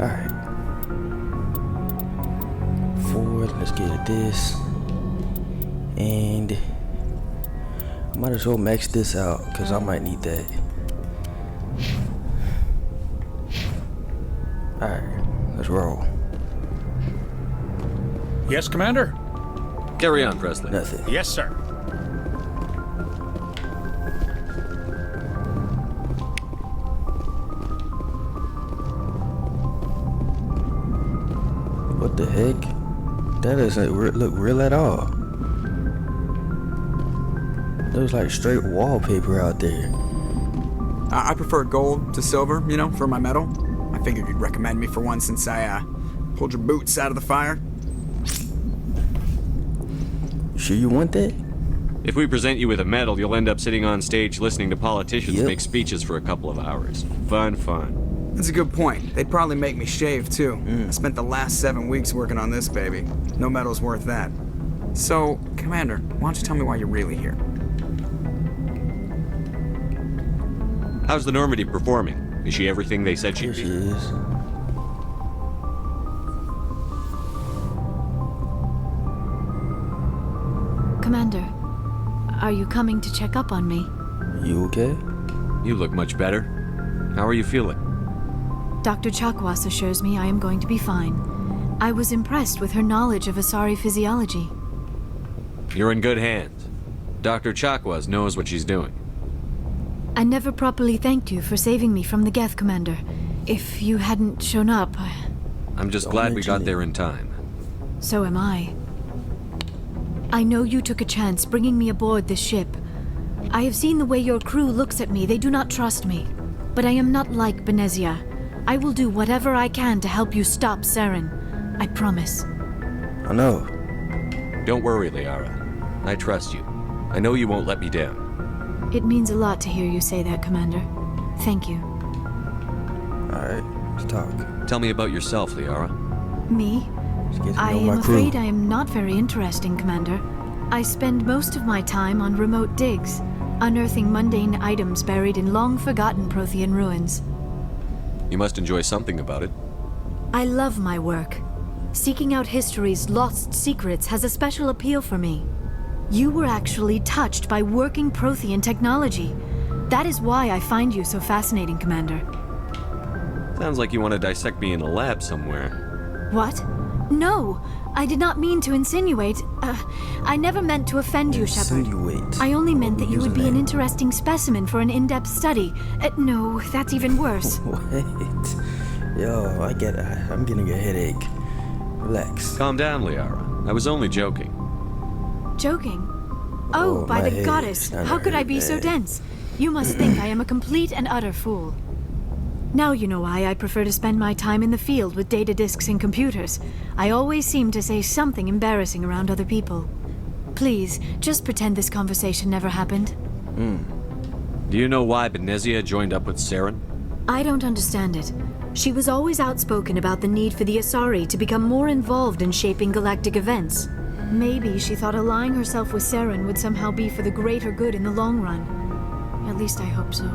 Alright. Forward, let's get this. And I might as well max this out because I might need that. Alright, let's roll. Yes, Commander? Carry on, Presley. Nothing. Yes, sir. What the heck? That doesn't look real at all. There's like straight wallpaper out there. I prefer gold to silver, you know, for my metal. I figured you'd recommend me for one since I pulled your boots out of the fire. You sure you want that? If we present you with a medal, you'll end up sitting on stage listening to politicians Yep. make speeches for a couple of hours. Fun. That's a good point. They'd probably make me shave, too. I spent the last 7 weeks working on this baby. No medal's worth that. So, Commander, why don't you tell me why you're really here? How's the Normandy performing? Is she everything they said she'd Here she be? is. Commander, are you coming to check up on me? You okay? You look much better. How are you feeling? Dr. Chakwas assures me I am going to be fine. I was impressed with her knowledge of Asari physiology. You're in good hands. Dr. Chakwas knows what she's doing. I never properly thanked you for saving me from the Geth, Commander. If you hadn't shown up, I'm just Don't glad we mention got it. there in time. so am I. I know you took a chance bringing me aboard this ship. I have seen the way your crew looks at me. They do not trust me. But I am not like Benezia. I will do whatever I can to help you stop Saren. I promise. I know. Don't worry, Liara. I trust you. I know you won't let me down. It means a lot to hear you say that, Commander. Thank you. Alright, let's talk. Tell me about yourself, Liara. Me? Let's get to I know am my crew. afraid I am not very interesting, Commander. I spend most of my time on remote digs, unearthing mundane items buried in long-forgotten Prothean ruins. You must enjoy something about it. I love my work. Seeking out history's lost secrets has a special appeal for me. You were actually touched by working Prothean technology. That is why I find you so fascinating, Commander. Sounds like you want to dissect me in a lab somewhere. What? No! I did not mean to insinuate. I never meant to offend you, Shepard. Insinuate. I only meant that you would be an Username. interesting specimen for an in-depth study. No, that's even worse. What? Yo, I'm getting a headache. Relax. Calm down, Liara. I was only joking. Joking? Oh, by my the head. goddess, It's not how could I hurt be so bad. dense? You must think I am a complete and utter fool. Now you know why I prefer to spend my time in the field with data disks and computers. I always seem to say something embarrassing around other people. Please, just pretend this conversation never happened. Do you know why Benezia joined up with Saren? I don't understand it. She was always outspoken about the need for the Asari to become more involved in shaping galactic events. Maybe she thought allying herself with Saren would somehow be for the greater good in the long run. At least I hope so.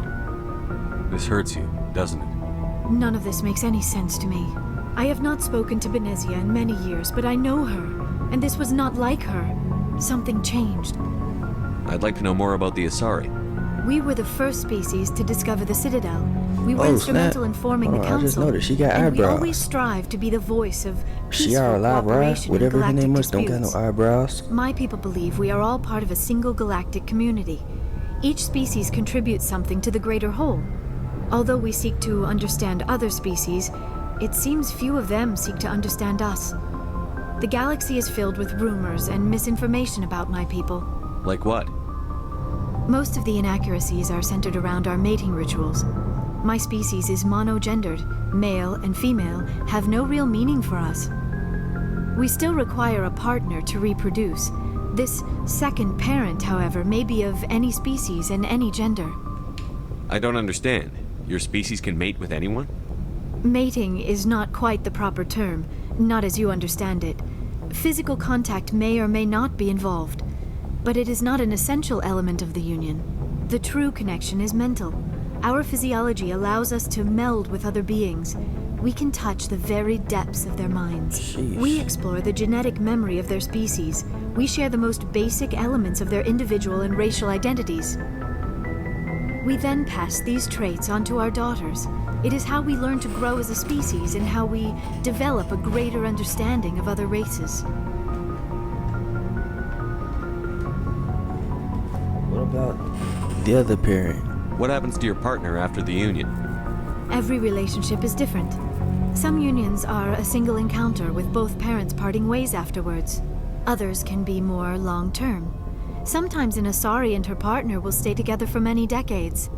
This hurts you, doesn't it? None of this makes any sense to me. I have not spoken to Benezia in many years, but I know her, and this was not like her. Something changed. I'd like to know more about the Asari. We were the first species to discover the Citadel. We were Oh, instrumental snap. in forming Hold the on, I just Council. noticed she got and we eyebrows. always strive to be the voice of She peaceful our live ride, cooperation in whatever her galactic name was, don't got disputes. no eyebrows. My people believe we are all part of a single galactic community. Each species contributes something to the greater whole. Although we seek to understand other species, it seems few of them seek to understand us. The galaxy is filled with rumors and misinformation about my people. Like what? Most of the inaccuracies are centered around our mating rituals. My species is monogendered. Male and female have no real meaning for us. We still require a partner to reproduce. This second parent, however, may be of any species and any gender. I don't understand. Your species can mate with anyone? Mating is not quite the proper term, not as you understand it. Physical contact may or may not be involved, but it is not an essential element of the union. The true connection is mental. Our physiology allows us to meld with other beings. We can touch the very depths of their minds. Sheesh. We explore the genetic memory of their species. We share the most basic elements of their individual and racial identities. We then pass these traits on to our daughters. It is how we learn to grow as a species and how we develop a greater understanding of other races. What about the other parent? What happens to your partner after the union? Every relationship is different. Some unions are a single encounter with both parents parting ways afterwards. Others can be more long-term. Sometimes an Asari and her partner will stay together for many decades.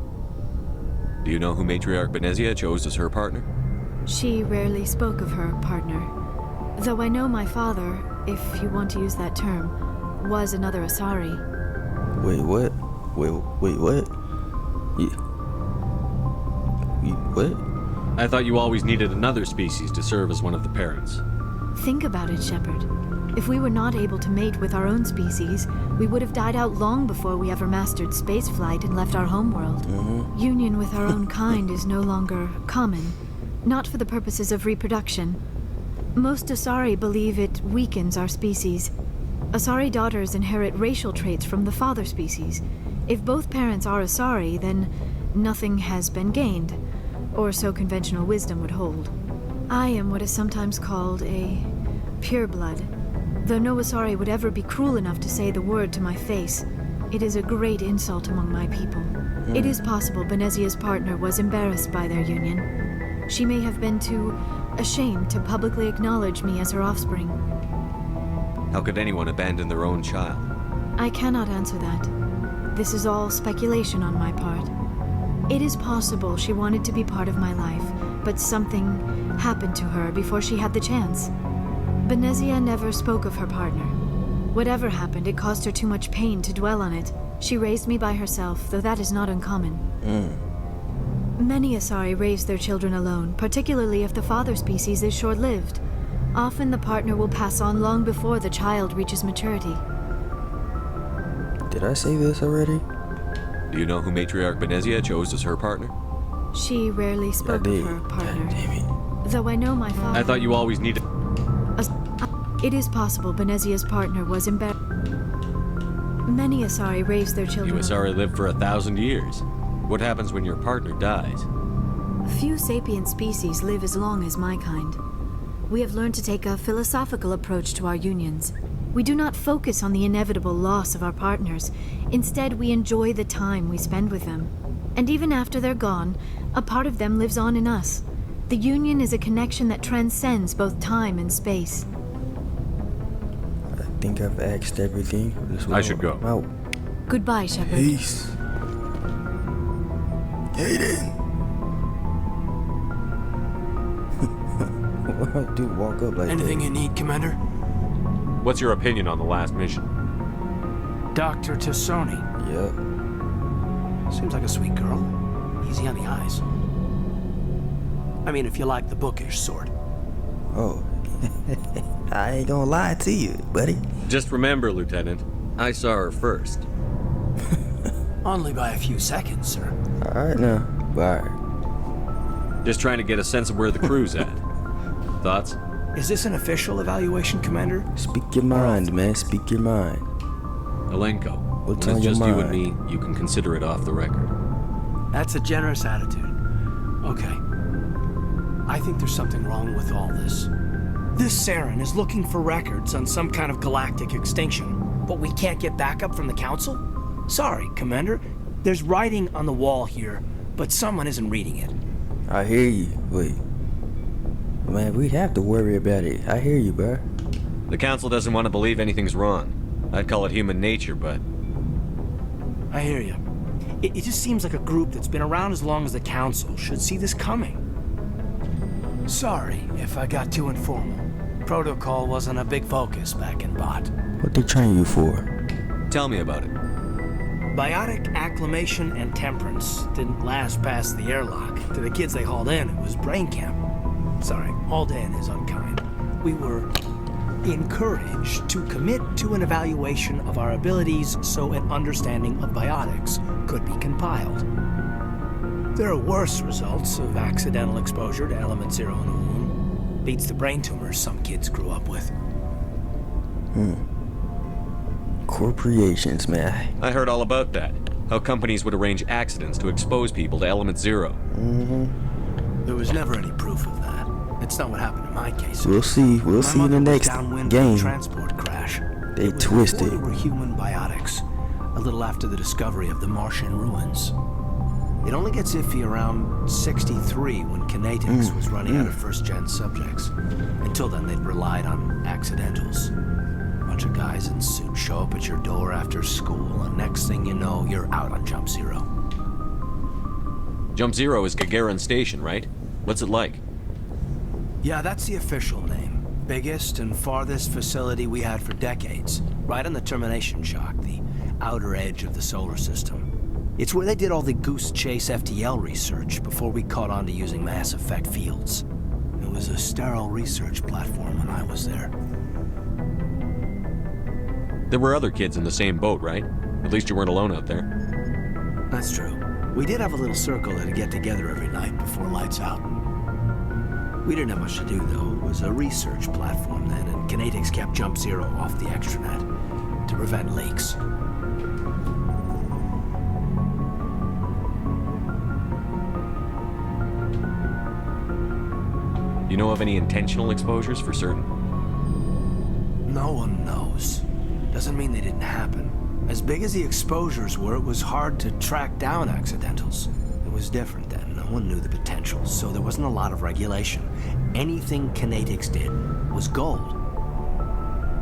Do you know who Matriarch Benezia chose as her partner? She rarely spoke of her partner. Though I know my father, if you want to use that term, was another Asari. Wait, what? Wait, what? What? I thought you always needed another species to serve as one of the parents. Think about it, Shepard. If we were not able to mate with our own species, we would have died out long before we ever mastered spaceflight and left our homeworld. Union with our own kind is no longer common, not for the purposes of reproduction. Most Asari believe it weakens our species. Asari daughters inherit racial traits from the father species. If both parents are Asari, then nothing has been gained, or so conventional wisdom would hold. I am what is sometimes called a pureblood. Though no Asari would ever be cruel enough to say the word to my face, it is a great insult among my people. It is possible Benezia's partner was embarrassed by their union. She may have been too ashamed to publicly acknowledge me as her offspring. How could anyone abandon their own child? I cannot answer that. This is all speculation on my part. It is possible she wanted to be part of my life, but something happened to her before she had the chance. Benezia never spoke of her partner. Whatever happened, it caused her too much pain to dwell on it. She raised me by herself, though that is not uncommon. Many Asari raise their children alone, particularly if the father species is short-lived. Often the partner will pass on long before the child reaches maturity. Did I say this already? Do you know who Matriarch Benezia chose as her partner? She rarely spoke of her partner. God damn it. Though I know my father... I thought you always needed... It is possible Benezia's partner was embarrassed. Many Asari raise their children... You Asari lived for 1,000 years. What happens when your partner dies? Few sapient species live as long as my kind. We have learned to take a philosophical approach to our unions. We do not focus on the inevitable loss of our partners. Instead, we enjoy the time we spend with them. And even after they're gone, a part of them lives on in us. The union is a connection that transcends both time and space. I think I've asked everything. I should go. I'm out. Goodbye, Shepard. Peace. Aiden. Why dude walk up like Anything that? you need, Commander? What's your opinion on the last mission? Dr. Tassoni. Yep. Seems like a sweet girl. Easy on the eyes. I mean, if you like the bookish sort. Oh. I ain't gonna lie to you, buddy. Just remember, Lieutenant, I saw her first. Only by a few seconds, sir. Alright now. Bye. Just trying to get a sense of where the crew's at. Thoughts? Is this an official evaluation, Commander? Speak your mind, man. Speak your mind. Alenko, What's when on it's your just you and mind? me, you can consider it off the record. That's a generous attitude. Okay. I think there's something wrong with all this. This Saren is looking for records on some kind of galactic extinction, but we can't get backup from the Council? Sorry, Commander. There's writing on the wall here, but someone isn't reading it. I hear you. Wait. Man, we have to worry about it. I hear you, bro. The Council doesn't want to believe anything's wrong. I'd call it human nature, but... I hear you. It just seems like a group that's been around as long as the Council should see this coming. Sorry if I got too informal. Protocol wasn't a big focus back in Bot. What they train you for? Tell me about it. Biotic acclimation and temperance didn't last past the airlock. To the kids they hauled in, it was brain camp. Sorry, hauled in is unkind. We were encouraged to commit to an evaluation of our abilities so an understanding of biotics could be compiled. There are worse results of accidental exposure to element 0 in a womb. Beats the brain tumors some kids grew up with. Corporations, man. I heard all about that. How companies would arrange accidents to expose people to element 0. There was never any proof of that. It's not what happened in my case. We'll see. We'll see in the next Downwind in a game. transport crash. They It was twisted. before there were human biotics. A little after the discovery of the Martian ruins. It only gets iffy around 63 when Kinetics was running out of first-gen subjects. Until then, they'd relied on accidentals. Bunch of guys in suits show up at your door after school, and next thing you know, you're out on Jump Zero. Jump Zero is Gagarin Station, right? What's it like? Yeah, that's the official name. Biggest and farthest facility we had for decades. Right on the termination shock, the outer edge of the solar system. It's where they did all the Goose Chase FTL research before we caught on to using mass effect fields. It was a sterile research platform when I was there. There were other kids in the same boat, right? At least you weren't alone out there. That's true. We did have a little circle that'd get together every night before lights out. We didn't have much to do, though. It was a research platform then, and Kinetics kept Jump Zero off the extranet to prevent leaks. You know of any intentional exposures for certain? No one knows. Doesn't mean they didn't happen. As big as the exposures were, it was hard to track down accidentals. It was different then. No one knew the potential, so there wasn't a lot of regulation. Anything Kinetics did was gold.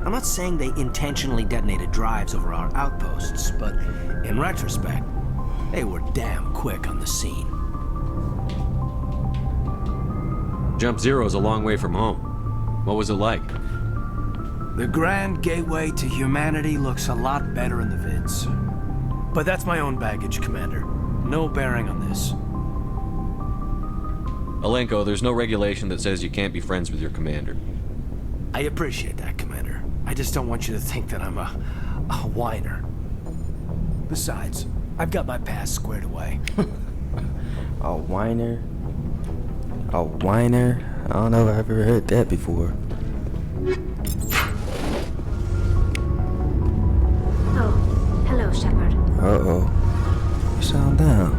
I'm not saying they intentionally detonated drives over our outposts, but in retrospect, they were damn quick on the scene. Jump Zero's a long way from home. What was it like? The grand gateway to humanity looks a lot better in the vids. But that's my own baggage, Commander. No bearing on this. Alenko, there's no regulation that says you can't be friends with your commander. I appreciate that, Commander. I just don't want you to think that I'm a whiner. Besides, I've got my past squared away. A whiner? A whiner? I don't know if I've ever heard that before. Oh, hello, Shepard. Uh-oh. You sound down.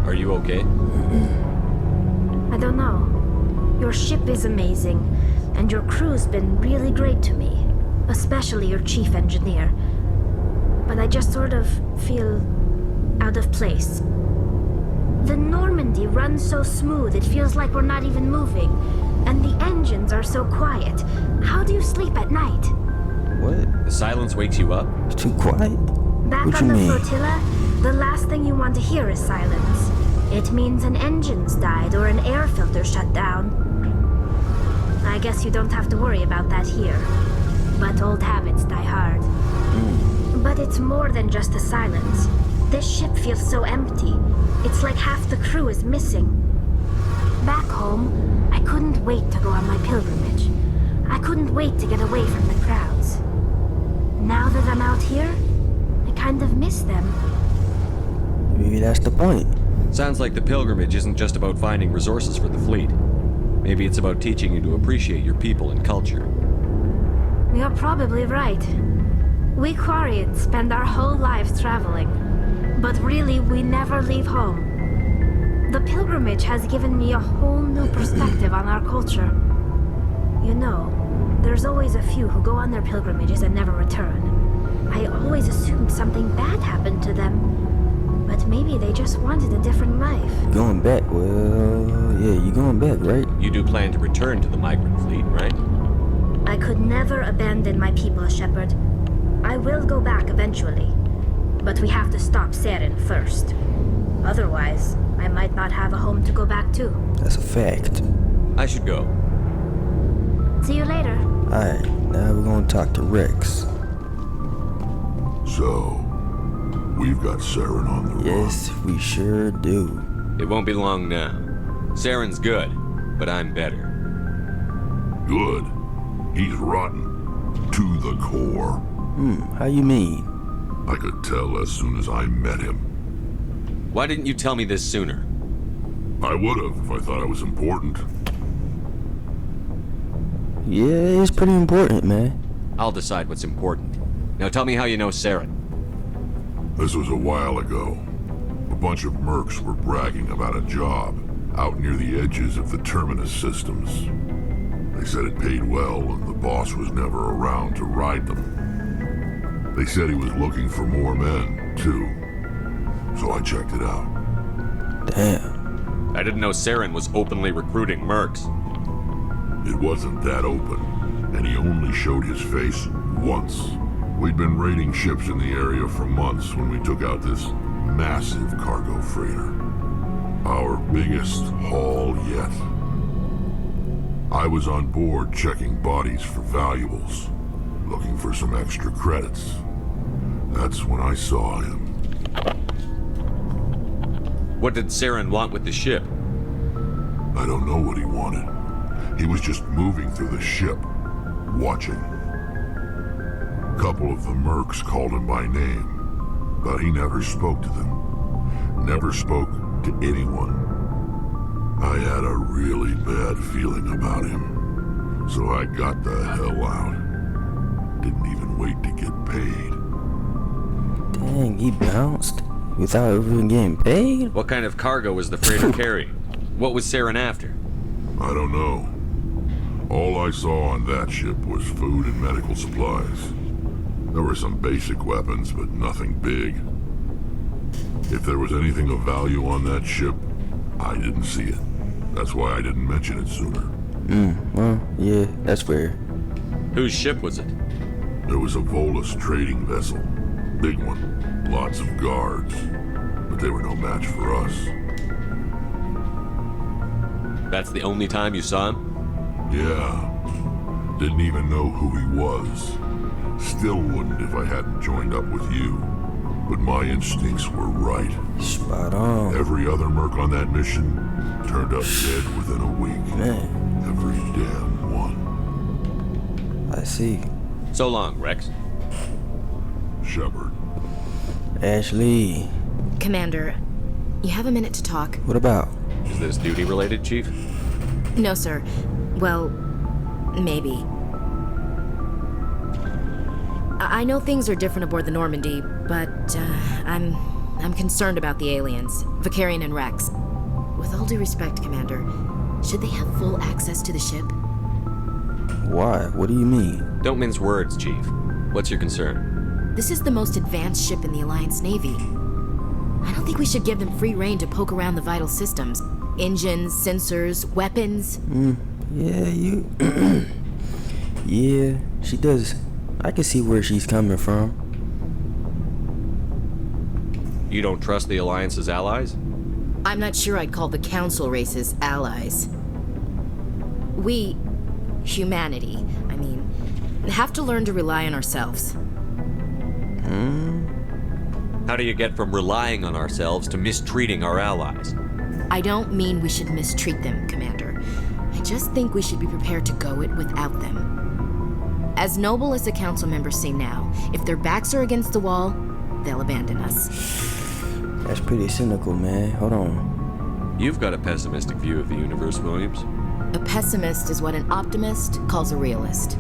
Are you okay? I don't know. Your ship is amazing, and your crew's been really great to me, especially your chief engineer. But I just sort of feel out of place. The Normandy runs so smooth it feels like we're not even moving, and the engines are so quiet. How do you sleep at night? What? The silence wakes you up? It's too quiet? Back What on you the mean? flotilla, the last thing you want to hear is silence. It means an engine's died or an air filter shut down. I guess you don't have to worry about that here. But old habits die hard. But it's more than just the silence. This ship feels so empty. It's like half the crew is missing. Back home, I couldn't wait to go on my pilgrimage. I couldn't wait to get away from the crowds. Now that I'm out here, I kind of miss them. Maybe that's the point. Sounds like the pilgrimage isn't just about finding resources for the fleet. Maybe it's about teaching you to appreciate your people and culture. You're probably right. We Quarians spend our whole lives traveling, but really we never leave home. The pilgrimage has given me a whole new perspective on our culture. You know, there's always a few who go on their pilgrimages and never return. I always assumed something bad happened to them, but maybe they just wanted a different life. Going back, well, yeah, you're going back, right? You do plan to return to the migrant fleet, right? I could never abandon my people, Shepard. I will go back eventually, but we have to stop Saren first. Otherwise, I might not have a home to go back to. That's a fact. I should go. See you later. Alright, now we're gonna talk to Rex. So, we've got Saren on the run. Yes, we sure do. It won't be long now. Saren's good, but I'm better. Good. He's rotten. To the core. How you mean? I could tell as soon as I met him. Why didn't you tell me this sooner? I would have if I thought I was important. Yeah, it's pretty important, man. I'll decide what's important. Now tell me how you know Saren. This was a while ago. A bunch of mercs were bragging about a job out near the edges of the Terminus systems. They said it paid well and the boss was never around to ride them. They said he was looking for more men, too. So I checked it out. Damn. I didn't know Saren was openly recruiting mercs. It wasn't that open, and he only showed his face once. We'd been raiding ships in the area for months when we took out this massive cargo freighter. Our biggest haul yet. I was on board checking bodies for valuables, looking for some extra credits. That's when I saw him. What did Saren want with the ship? I don't know what he wanted. He was just moving through the ship, watching. A couple of the mercs called him by name, but he never spoke to them. Never spoke to anyone. I had a really bad feeling about him, so I got the hell out. Didn't even wait to get paid. Dang, he bounced without even getting paid? What kind of cargo was the freighter carrying? What was Saren after? I don't know. All I saw on that ship was food and medical supplies. There were some basic weapons, but nothing big. If there was anything of value on that ship, I didn't see it. That's why I didn't mention it sooner. Well, yeah, that's fair. Whose ship was it? There was a Volus trading vessel. Big one. Lots of guards. But they were no match for us. That's the only time you saw him? Yeah. Didn't even know who he was. Still wouldn't if I hadn't joined up with you. But my instincts were right. Spot on. Every other merc on that mission turned up dead within a week. Man, Every damn one. I see. So long, Rex. Shepard. Ashley, Commander, you have a minute to talk? what about? Is this duty related, Chief? No, sir. Well, maybe. I know things are different aboard the Normandy, but I'm concerned about the aliens, Vicarian and Rex. With all due respect, Commander, should they have full access to the ship? Why? What do you mean? Don't mince words, Chief. What's your concern? This is the most advanced ship in the Alliance Navy. I don't think we should give them free rein to poke around the vital systems. Engines, sensors, weapons. Yeah, you... yeah, she does. I can see where she's coming from. You don't trust the Alliance's allies? I'm not sure I'd call the Council races allies. We, humanity, I mean, have to learn to rely on ourselves. How do you get from relying on ourselves to mistreating our allies? I don't mean we should mistreat them, Commander. I just think we should be prepared to go it without them. As noble as the Council members seem now, if their backs are against the wall, they'll abandon us. That's pretty cynical, man. Hold on. You've got a pessimistic view of the universe, Williams. A pessimist is what an optimist calls a realist.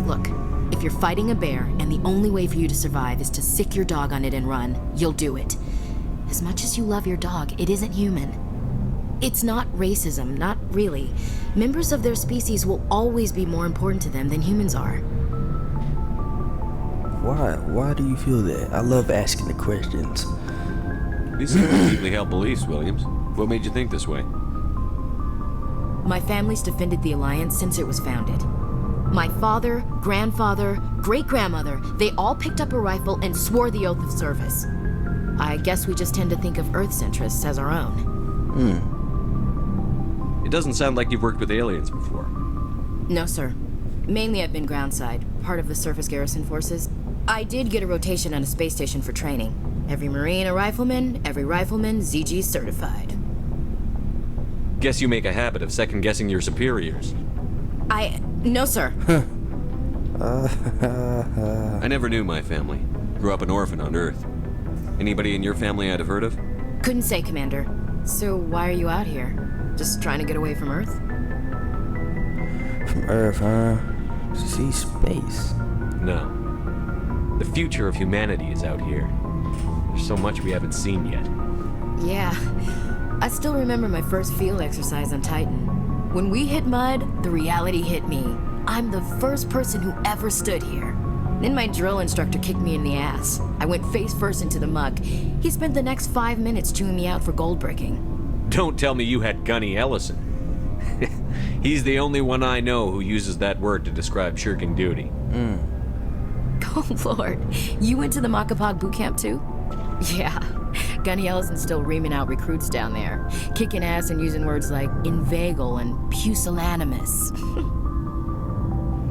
Look, if you're fighting a bear and the only way for you to survive is to sick your dog on it and run, you'll do it. As much as you love your dog, it isn't human. It's not racism, not really. Members of their species will always be more important to them than humans are. Why? Why do you feel that? I love asking the questions. These are deeply held beliefs, Williams. What made you think this way? My family's defended the Alliance since it was founded. My father, grandfather, great-grandmother, they all picked up a rifle and swore the oath of service. I guess we just tend to think of Earth's interests as our own. It doesn't sound like you've worked with aliens before. No, sir. Mainly I've been groundside, part of the surface garrison forces. I did get a rotation on a space station for training. Every Marine a rifleman, every rifleman ZG certified. Guess you make a habit of second-guessing your superiors. No, sir. I never knew my family. Grew up an orphan on Earth. Anybody in your family I'd have heard of? Couldn't say, Commander. So why are you out here? Just trying to get away from Earth? From Earth, huh? See space. No. The future of humanity is out here. There's so much we haven't seen yet. Yeah. I still remember my first field exercise on Titan. When we hit mud, the reality hit me. I'm the first person who ever stood here. Then my drill instructor kicked me in the ass. I went face first into the muck. He spent the next 5 minutes chewing me out for gold bricking. Don't tell me you had Gunny Ellison. He's the only one I know who uses that word to describe shirking duty. Oh, Lord. You went to the Makapog boot camp, too? Yeah. Gunny Ellison's still reaming out recruits down there, kicking ass and using words like inveigle and pusillanimous.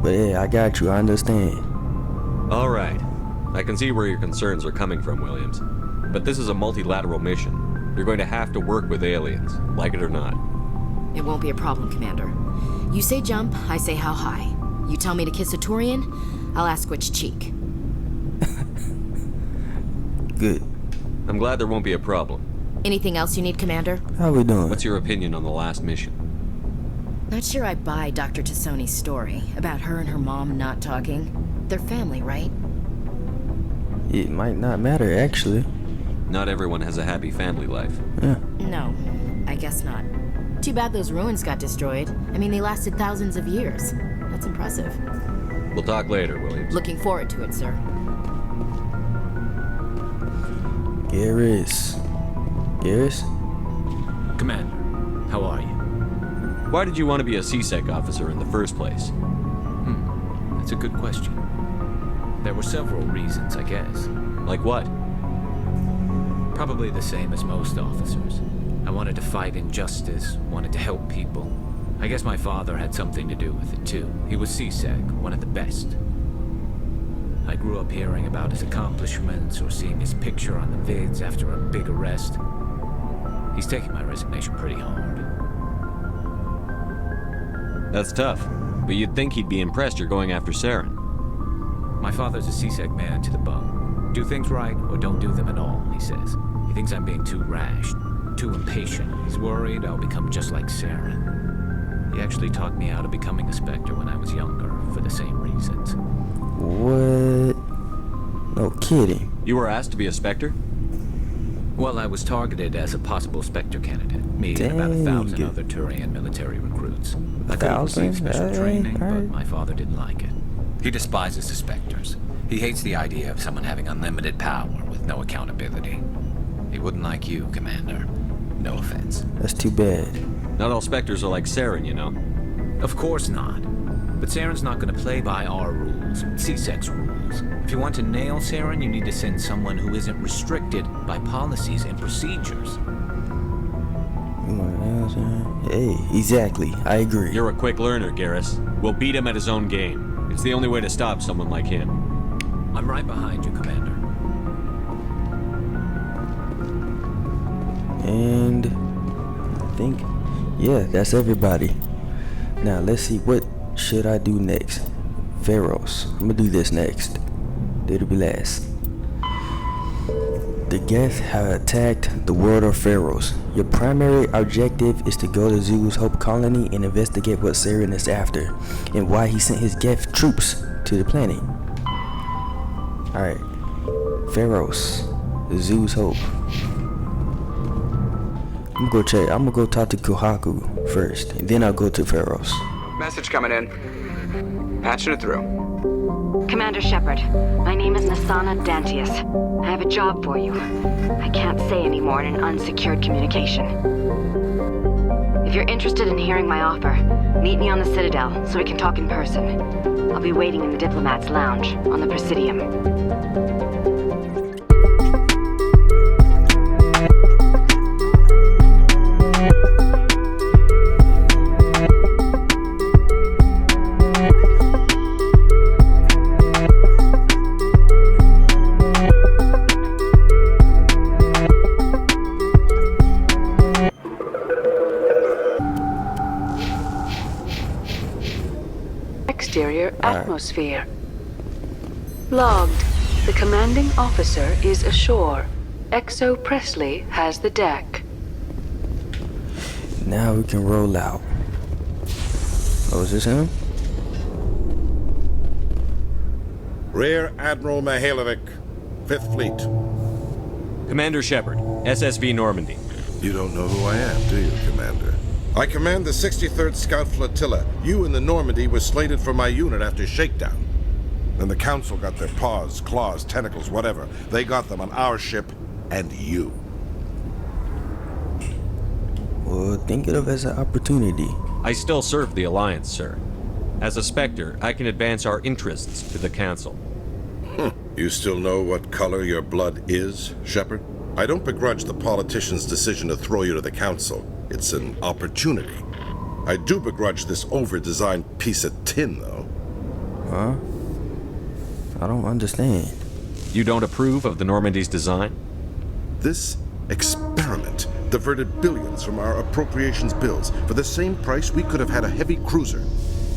But yeah, I got you. I understand. All right. I can see where your concerns are coming from, Williams. But this is a multilateral mission. You're going to have to work with aliens, like it or not. It won't be a problem, Commander. You say jump, I say how high. You tell me to kiss a Turian, I'll ask which cheek. Good. I'm glad there won't be a problem. Anything else you need, Commander? How we doing? What's your opinion on the last mission? Not sure I buy Dr. Tassoni's story about her and her mom not talking. They're family, right? It might not matter, actually. Not everyone has a happy family life. Yeah. No, I guess not. Too bad those ruins got destroyed. I mean, they lasted thousands of years. That's impressive. We'll talk later, Williams. Looking forward to it, sir. Garrus. Garrus? Commander, how are you? Why did you want to be a CSEC officer in the first place? That's a good question. There were several reasons, I guess. Like what? Probably the same as most officers. I wanted to fight injustice, wanted to help people. I guess my father had something to do with it too. He was CSEC, one of the best. I grew up hearing about his accomplishments or seeing his picture on the vids after a big arrest. He's taking my resignation pretty hard. That's tough. But you'd think he'd be impressed you're going after Saren. My father's a CSEC man to the bone. Do things right or don't do them at all, he says. He thinks I'm being too rash, too impatient. He's worried I'll become just like Saren. He actually talked me out of becoming a Spectre when I was younger for the same reasons. What? No kidding. You were asked to be a Spectre? Well, I was targeted as a possible Spectre candidate. Me and about 1,000 other Turian military recruits. I could have received special training, but my father didn't like it. He despises the Spectres. He hates the idea of someone having unlimited power with no accountability. He wouldn't like you, Commander. No offense. That's too bad. Not all Spectres are like Saren, you know. Of course not. But Saren's not going to play by our rules, CSEC's rules. If you want to nail Saren, you need to send someone who isn't restricted by policies and procedures. Hey, exactly. I agree. You're a quick learner, Garrus. We'll beat him at his own game. It's the only way to stop someone like him. I'm right behind you, Commander. And I think, yeah, that's everybody. Now let's see, what should I do next? Pharaohs. I'm gonna do this next. It'll be last. The Geth have attacked the world of Pharaohs. Your primary objective is to go to Zeus' Hope Colony and investigate what Saren is after and why he sent his Geth troops to the planet. Alright. Pharaohs. Zeus' Hope. I'm gonna go talk to Kohaku first, and then I'll go to Pharaohs. Message coming in. Patching it through. Commander Shepard, my name is Nasana Dantius. I have a job for you. I can't say any more in an unsecured communication. If you're interested in hearing my offer, meet me on the Citadel so we can talk in person. I'll be waiting in the Diplomat's Lounge on the Presidium. Exterior atmosphere. Logged. The commanding officer is ashore. Exo Presley has the deck. Now we can roll out. Oh, is this him? Rear Admiral Mihailovic, 5th Fleet. Commander Shepard, SSV Normandy. You don't know who I am, do you, Commander? I command the 63rd Scout Flotilla. You and the Normandy were slated for my unit after shakedown. Then the Council got their paws, claws, tentacles, whatever. They got them on our ship and you. Well, think of it as an opportunity. I still serve the Alliance, sir. As a Spectre, I can advance our interests to the Council. You still know what color your blood is, Shepard? I don't begrudge the politician's decision to throw you to the Council. It's an opportunity. I do begrudge this over-designed piece of tin, though. Huh? I don't understand. You don't approve of the Normandy's design? This experiment diverted billions from our appropriations bills. For the same price, we could have had a heavy cruiser.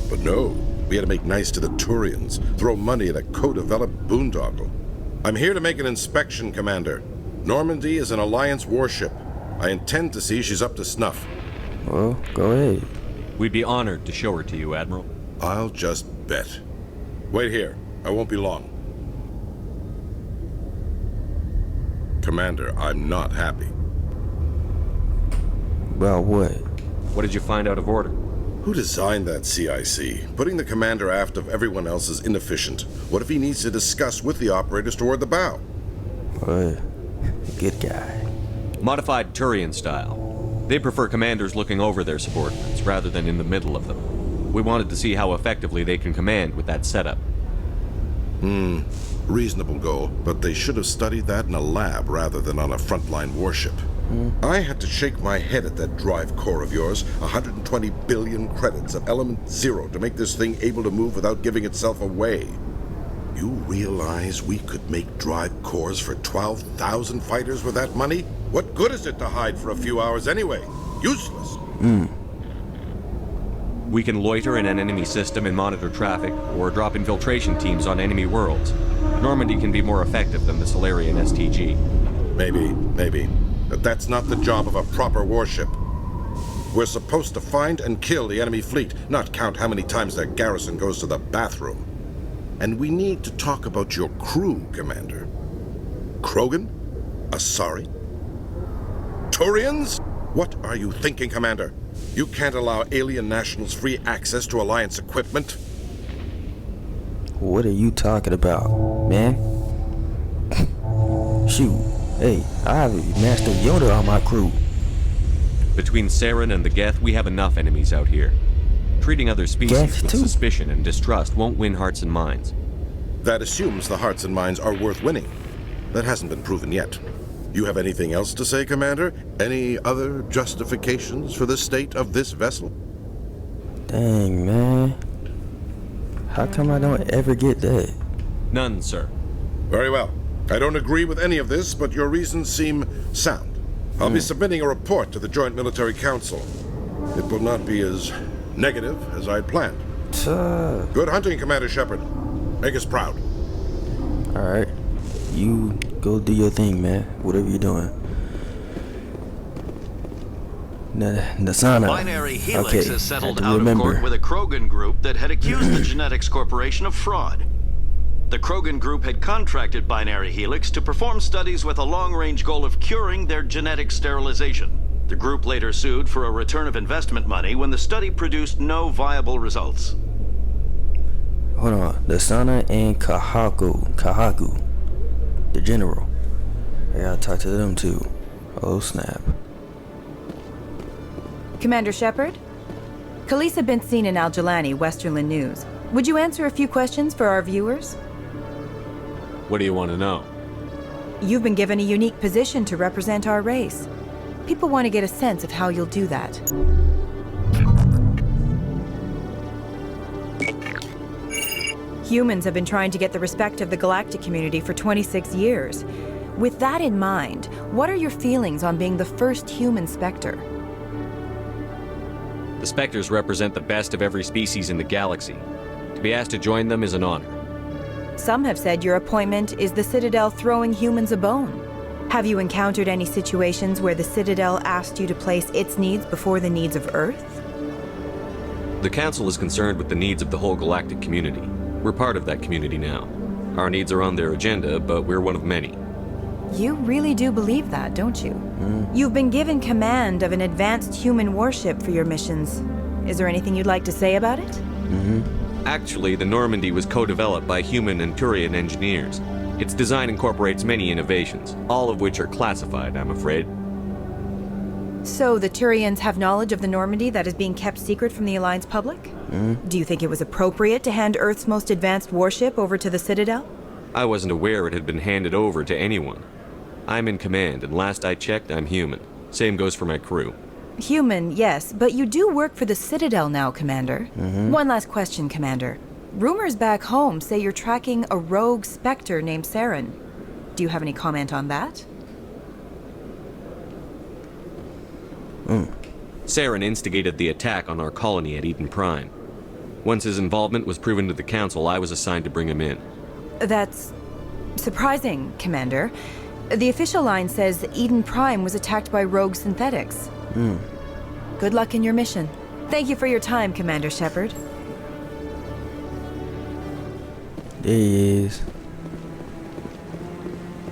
But no, we had to make nice to the Turians, throw money at a co-developed boondoggle. I'm here to make an inspection, Commander. Normandy is an Alliance warship. I intend to see she's up to snuff. Well, go ahead. We'd be honored to show her to you, Admiral. I'll just bet. Wait here. I won't be long. Commander, I'm not happy. About what? What did you find out of order? Who designed that CIC? Putting the commander aft of everyone else is inefficient. What if he needs to discuss with the operators toward the bow? Well, good guy. Modified Turian style. They prefer commanders looking over their subordinates rather than in the middle of them. We wanted to see how effectively they can command with that setup. Reasonable goal, but they should have studied that in a lab rather than on a frontline warship. I had to shake my head at that drive core of yours. 120 billion credits of element 0 to make this thing able to move without giving itself away. You realize we could make drive cores for 12,000 fighters with that money? What good is it to hide for a few hours anyway? Useless. We can loiter in an enemy system and monitor traffic, or drop infiltration teams on enemy worlds. Normandy can be more effective than the Solarian STG. Maybe. But that's not the job of a proper warship. We're supposed to find and kill the enemy fleet, not count how many times their garrison goes to the bathroom. And we need to talk about your crew, Commander. Krogan? Asari? Turians? What are you thinking, Commander? You can't allow alien nationals free access to Alliance equipment. What are you talking about, man? Shoot. Hey, I have Master Yoda on my crew. Between Saren and the Geth, we have enough enemies out here. Treating other species with suspicion and distrust won't win hearts and minds. That assumes the hearts and minds are worth winning. That hasn't been proven yet. You have anything else to say, Commander? Any other justifications for the state of this vessel? Dang, man. How come I don't ever get that? None, sir. Very well. I don't agree with any of this, but your reasons seem sound. I'll be submitting a report to the Joint Military Council. It will not be as negative as I'd planned. Good hunting, Commander Shepard. Make us proud. Alright. You go do your thing, man. Whatever you're doing. Nasana. Binary Helix okay. has settled out of court with a Krogan group that had accused the Genetics Corporation of fraud. The Krogan group had contracted Binary Helix to perform studies with a long-range goal of curing their genetic sterilization. The group later sued for a return of investment money when the study produced no viable results. Hold on. Nasana and Kahaku. The general. I gotta talk to them too. Oh snap. Commander Shepard? Khaleesa been seen in Al-Jalani, Westerland News. Would you answer a few questions for our viewers? What do you want to know? You've been given a unique position to represent our race. People want to get a sense of how you'll do that. Humans have been trying to get the respect of the galactic community for 26 years. With that in mind, what are your feelings on being the first human Spectre? The Spectres represent the best of every species in the galaxy. To be asked to join them is an honor. Some have said your appointment is the Citadel throwing humans a bone. Have you encountered any situations where the Citadel asked you to place its needs before the needs of Earth? The Council is concerned with the needs of the whole galactic community. We're part of that community now. Our needs are on their agenda, but we're one of many. You really do believe that, don't you? You've been given command of an advanced human warship for your missions. Is there anything you'd like to say about it? Actually, the Normandy was co-developed by human and Turian engineers. Its design incorporates many innovations, all of which are classified, I'm afraid. So the Turians have knowledge of the Normandy that is being kept secret from the Alliance public? Do you think it was appropriate to hand Earth's most advanced warship over to the Citadel? I wasn't aware it had been handed over to anyone. I'm in command, and last I checked, I'm human. Same goes for my crew. Human, yes, but you do work for the Citadel now, Commander. One last question, Commander. Rumors back home say you're tracking a rogue Spectre named Saren. Do you have any comment on that? Saren instigated the attack on our colony at Eden Prime. Once his involvement was proven to the Council, I was assigned to bring him in. That's surprising, Commander. The official line says that Eden Prime was attacked by rogue synthetics. Good luck in your mission. Thank you for your time, Commander Shepard. There he is.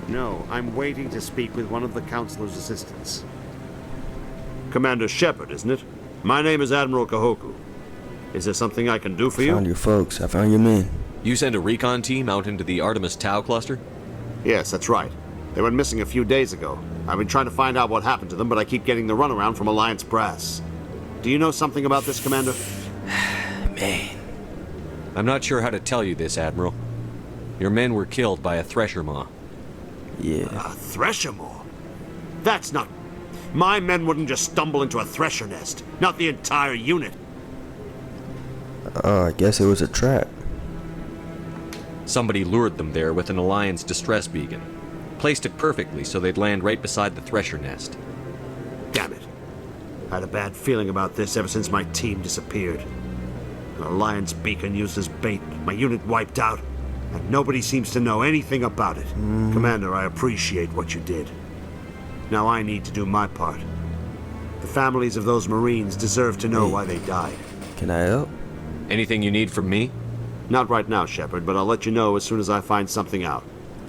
No, I'm waiting to speak with one of the Councilor's assistants. Commander Shepard, isn't it? My name is Admiral Kahoku. Is there something I can do for you? I found your folks. I found your men. You sent a recon team out into the Artemis Tau cluster? Yes, that's right. They went missing a few days ago. I've been trying to find out what happened to them, but I keep getting the runaround from Alliance brass. Do you know something about this, Commander? Man. I'm not sure how to tell you this, Admiral. Your men were killed by a thresher maw. Yeah. A thresher maw? That's not... My men wouldn't just stumble into a thresher nest. Not the entire unit. I guess it was a trap. Somebody lured them there with an Alliance distress beacon. Placed it perfectly so they'd land right beside the thresher nest. Damn it. I had a bad feeling about this ever since my team disappeared. An Alliance beacon used as bait, my unit wiped out, and nobody seems to know anything about it. Commander, I appreciate what you did. Now I need to do my part. The families of those Marines deserve to know why they died. Can I help? Anything you need from me? Not right now, Shepard, but I'll let you know as soon as I find something out.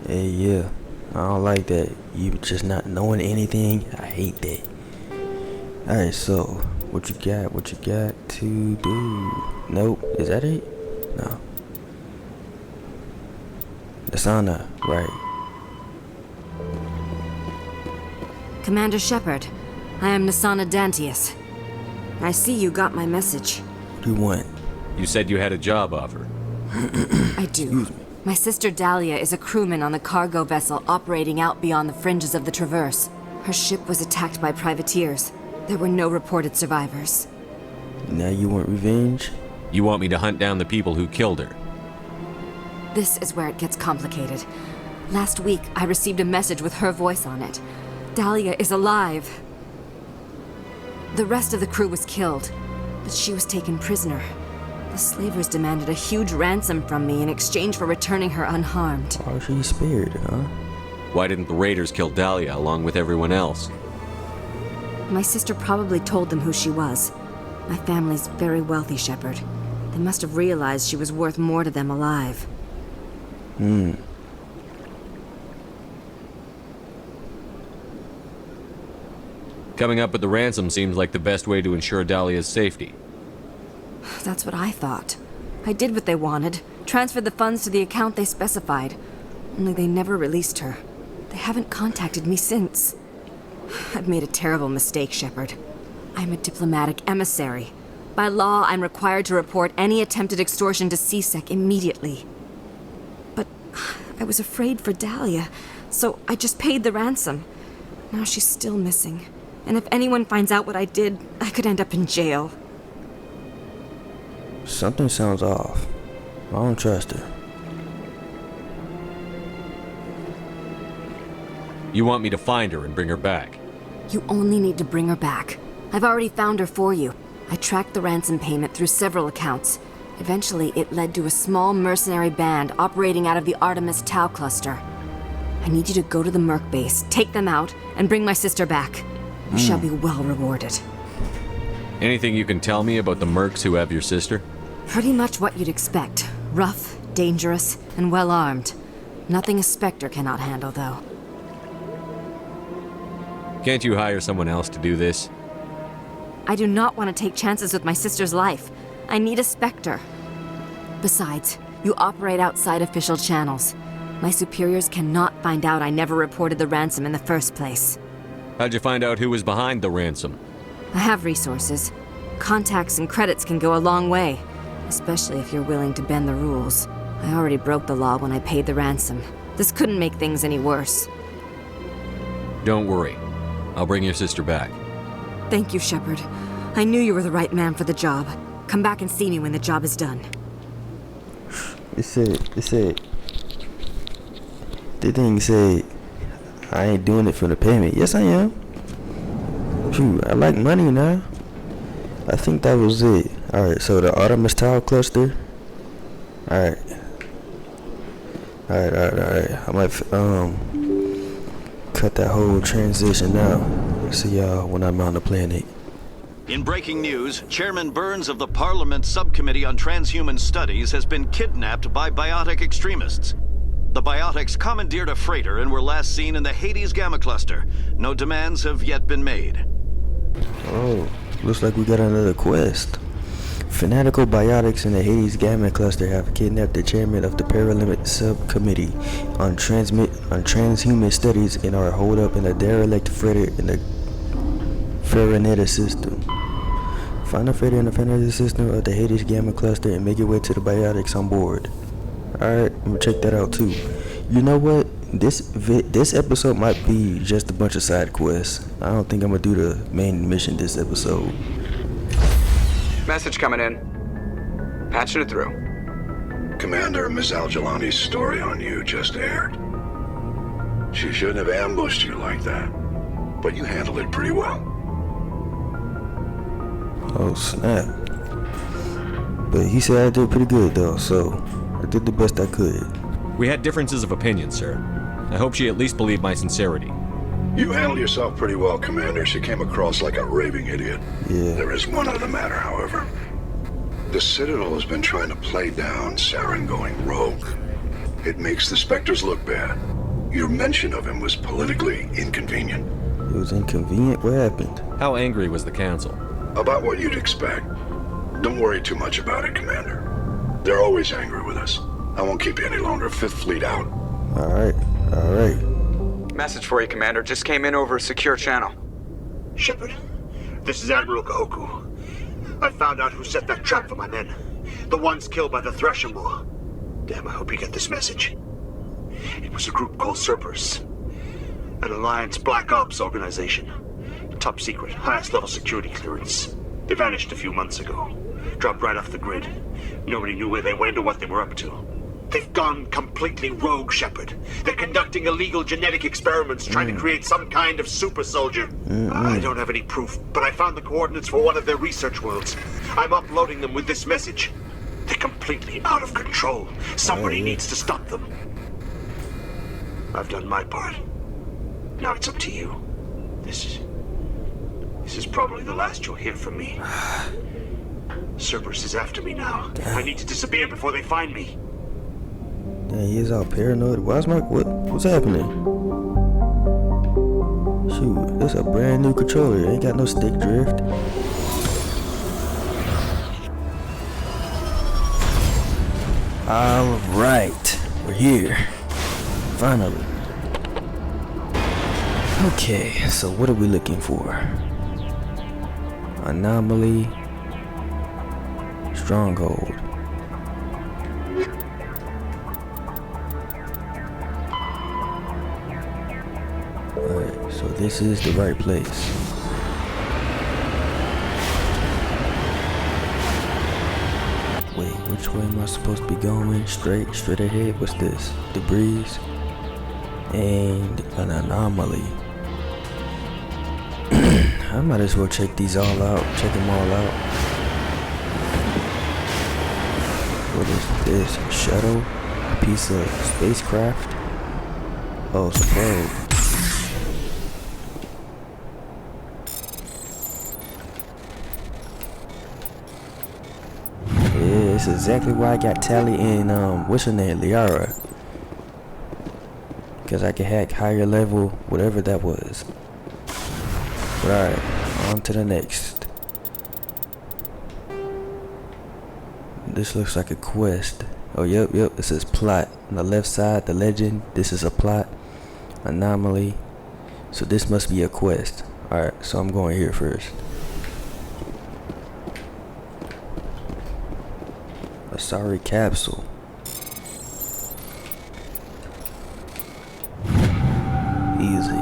Hey, yeah. I don't like that. You just not knowing anything. I hate that. Alright, so what you got? What you got to do? Nope. Is that it? No. The sauna, right. Commander Shepard, I am Nasana Dantius. I see you got my message. What do you want? You said you had a job offer. I do. My sister Dahlia is a crewman on the cargo vessel operating out beyond the fringes of the Traverse. Her ship was attacked by privateers. There were no reported survivors. Now you want revenge? You want me to hunt down the people who killed her? This is where it gets complicated. Last week, I received a message with her voice on it. Dahlia is alive. The rest of the crew was killed, but she was taken prisoner. The slavers demanded a huge ransom from me in exchange for returning her unharmed. Why was she spared, huh? Why didn't the raiders kill Dahlia along with everyone else? My sister probably told them who she was. My family's very wealthy, Shepard. They must have realized she was worth more to them alive. Coming up with the ransom seems like the best way to ensure Dahlia's safety. That's what I thought. I did what they wanted, transferred the funds to the account they specified. Only they never released her. They haven't contacted me since. I've made a terrible mistake, Shepard. I'm a diplomatic emissary. By law, I'm required to report any attempted extortion to CSEC immediately. But I was afraid for Dahlia, so I just paid the ransom. Now she's still missing. And if anyone finds out what I did, I could end up in jail. Something sounds off. I don't trust her. You want me to find her and bring her back? You only need to bring her back. I've already found her for you. I tracked the ransom payment through several accounts. Eventually, it led to a small mercenary band operating out of the Artemis Tau cluster. I need you to go to the Merc base, take them out, and bring my sister back. You shall be well rewarded. Anything you can tell me about the mercs who have your sister? Pretty much what you'd expect. Rough, dangerous, and well armed. Nothing a Spectre cannot handle, though. Can't you hire someone else to do this? I do not want to take chances with my sister's life. I need a Spectre. Besides, you operate outside official channels. My superiors cannot find out I never reported the ransom in the first place. How'd you find out who was behind the ransom? I have resources. Contacts and credits can go a long way, especially if you're willing to bend the rules. I already broke the law when I paid the ransom. This couldn't make things any worse. Don't worry. I'll bring your sister back. Thank you, Shepard. I knew you were the right man for the job. Come back and see me when the job is done. It said, the thing said, I ain't doing it for the payment. Yes, I am. Shoot, I like money now. I think that was it. Alright, so the Artemis Tau cluster. Alright. I might, cut that whole transition out. See y'all when I'm on the planet. In breaking news, Chairman Burns of the Parliament Subcommittee on Transhuman Studies has been kidnapped by biotic extremists. The biotics commandeered a freighter and were last seen in the Hades Gamma Cluster. No demands have yet been made. Oh, looks like we got another quest. Fanatical biotics in the Hades Gamma Cluster have kidnapped the chairman of the Parliament Subcommittee on Transhuman Studies and are holed up in a derelict freighter in the Farinetta system. Find a freighter in the Farinetta system of the Hades Gamma Cluster and make your way to the biotics on board. Alright, I'm gonna check that out too. You know what? This episode might be just a bunch of side quests. I don't think I'm gonna do the main mission this episode. Message coming in. Patching it through. Commander, Miss Al-Jalani's story on you just aired. She shouldn't have ambushed you like that, but you handled it pretty well. Oh snap. But he said I did pretty good though, so I did the best I could. We had differences of opinion, sir. I hope she at least believed my sincerity. You handled yourself pretty well, Commander. She came across like a raving idiot. Yeah. There is one other matter, however. The Citadel has been trying to play down Saren going rogue. It makes the Spectres look bad. Your mention of him was politically inconvenient. It was inconvenient? What happened? How angry was the Council? About what you'd expect. Don't worry too much about it, Commander. They're always angry with us. I won't keep you any longer. Fifth Fleet out. Alright. Message for you, Commander. Just came in over a secure channel. Shepard, this is Admiral Kahoku. I found out who set that trap for my men. The ones killed by the Threshing War. Damn, I hope you get this message. It was a group called Cerberus. An Alliance Black Ops organization. Top secret, highest level security clearance. They vanished a few months ago. Dropped right off the grid. Nobody knew where they went or what they were up to. They've gone completely rogue, Shepard. They're conducting illegal genetic experiments, trying to create some kind of super soldier. I don't have any proof, but I found the coordinates for one of their research worlds. I'm uploading them with this message. They're completely out of control. Somebody needs to stop them. I've done my part. Now it's up to you. This is probably the last you'll hear from me. Cerberus is after me now. I need to disappear before they find me. Damn, he is all paranoid. What's happening? Shoot, this a brand new controller. It ain't got no stick drift. Alright, we're here. Finally. Okay, so what are we looking for? Anomaly. Stronghold. Alright, so this is the right place. Wait, which way am I supposed to be going? Straight ahead? What's this? Debris and an anomaly. I might as well check these all out. Check them all out. What is this? A shuttle? A piece of spacecraft? Oh, it's a probe. Yeah, it's exactly why I got Tally and what's her name, Liara. Because I can hack higher level, whatever that was. But alright, on to the next. This looks like a quest. Oh, yep, it says plot. On the left side, the legend. This is a plot. Anomaly. So this must be a quest. Alright, so I'm going here first. A sorry capsule. Easy.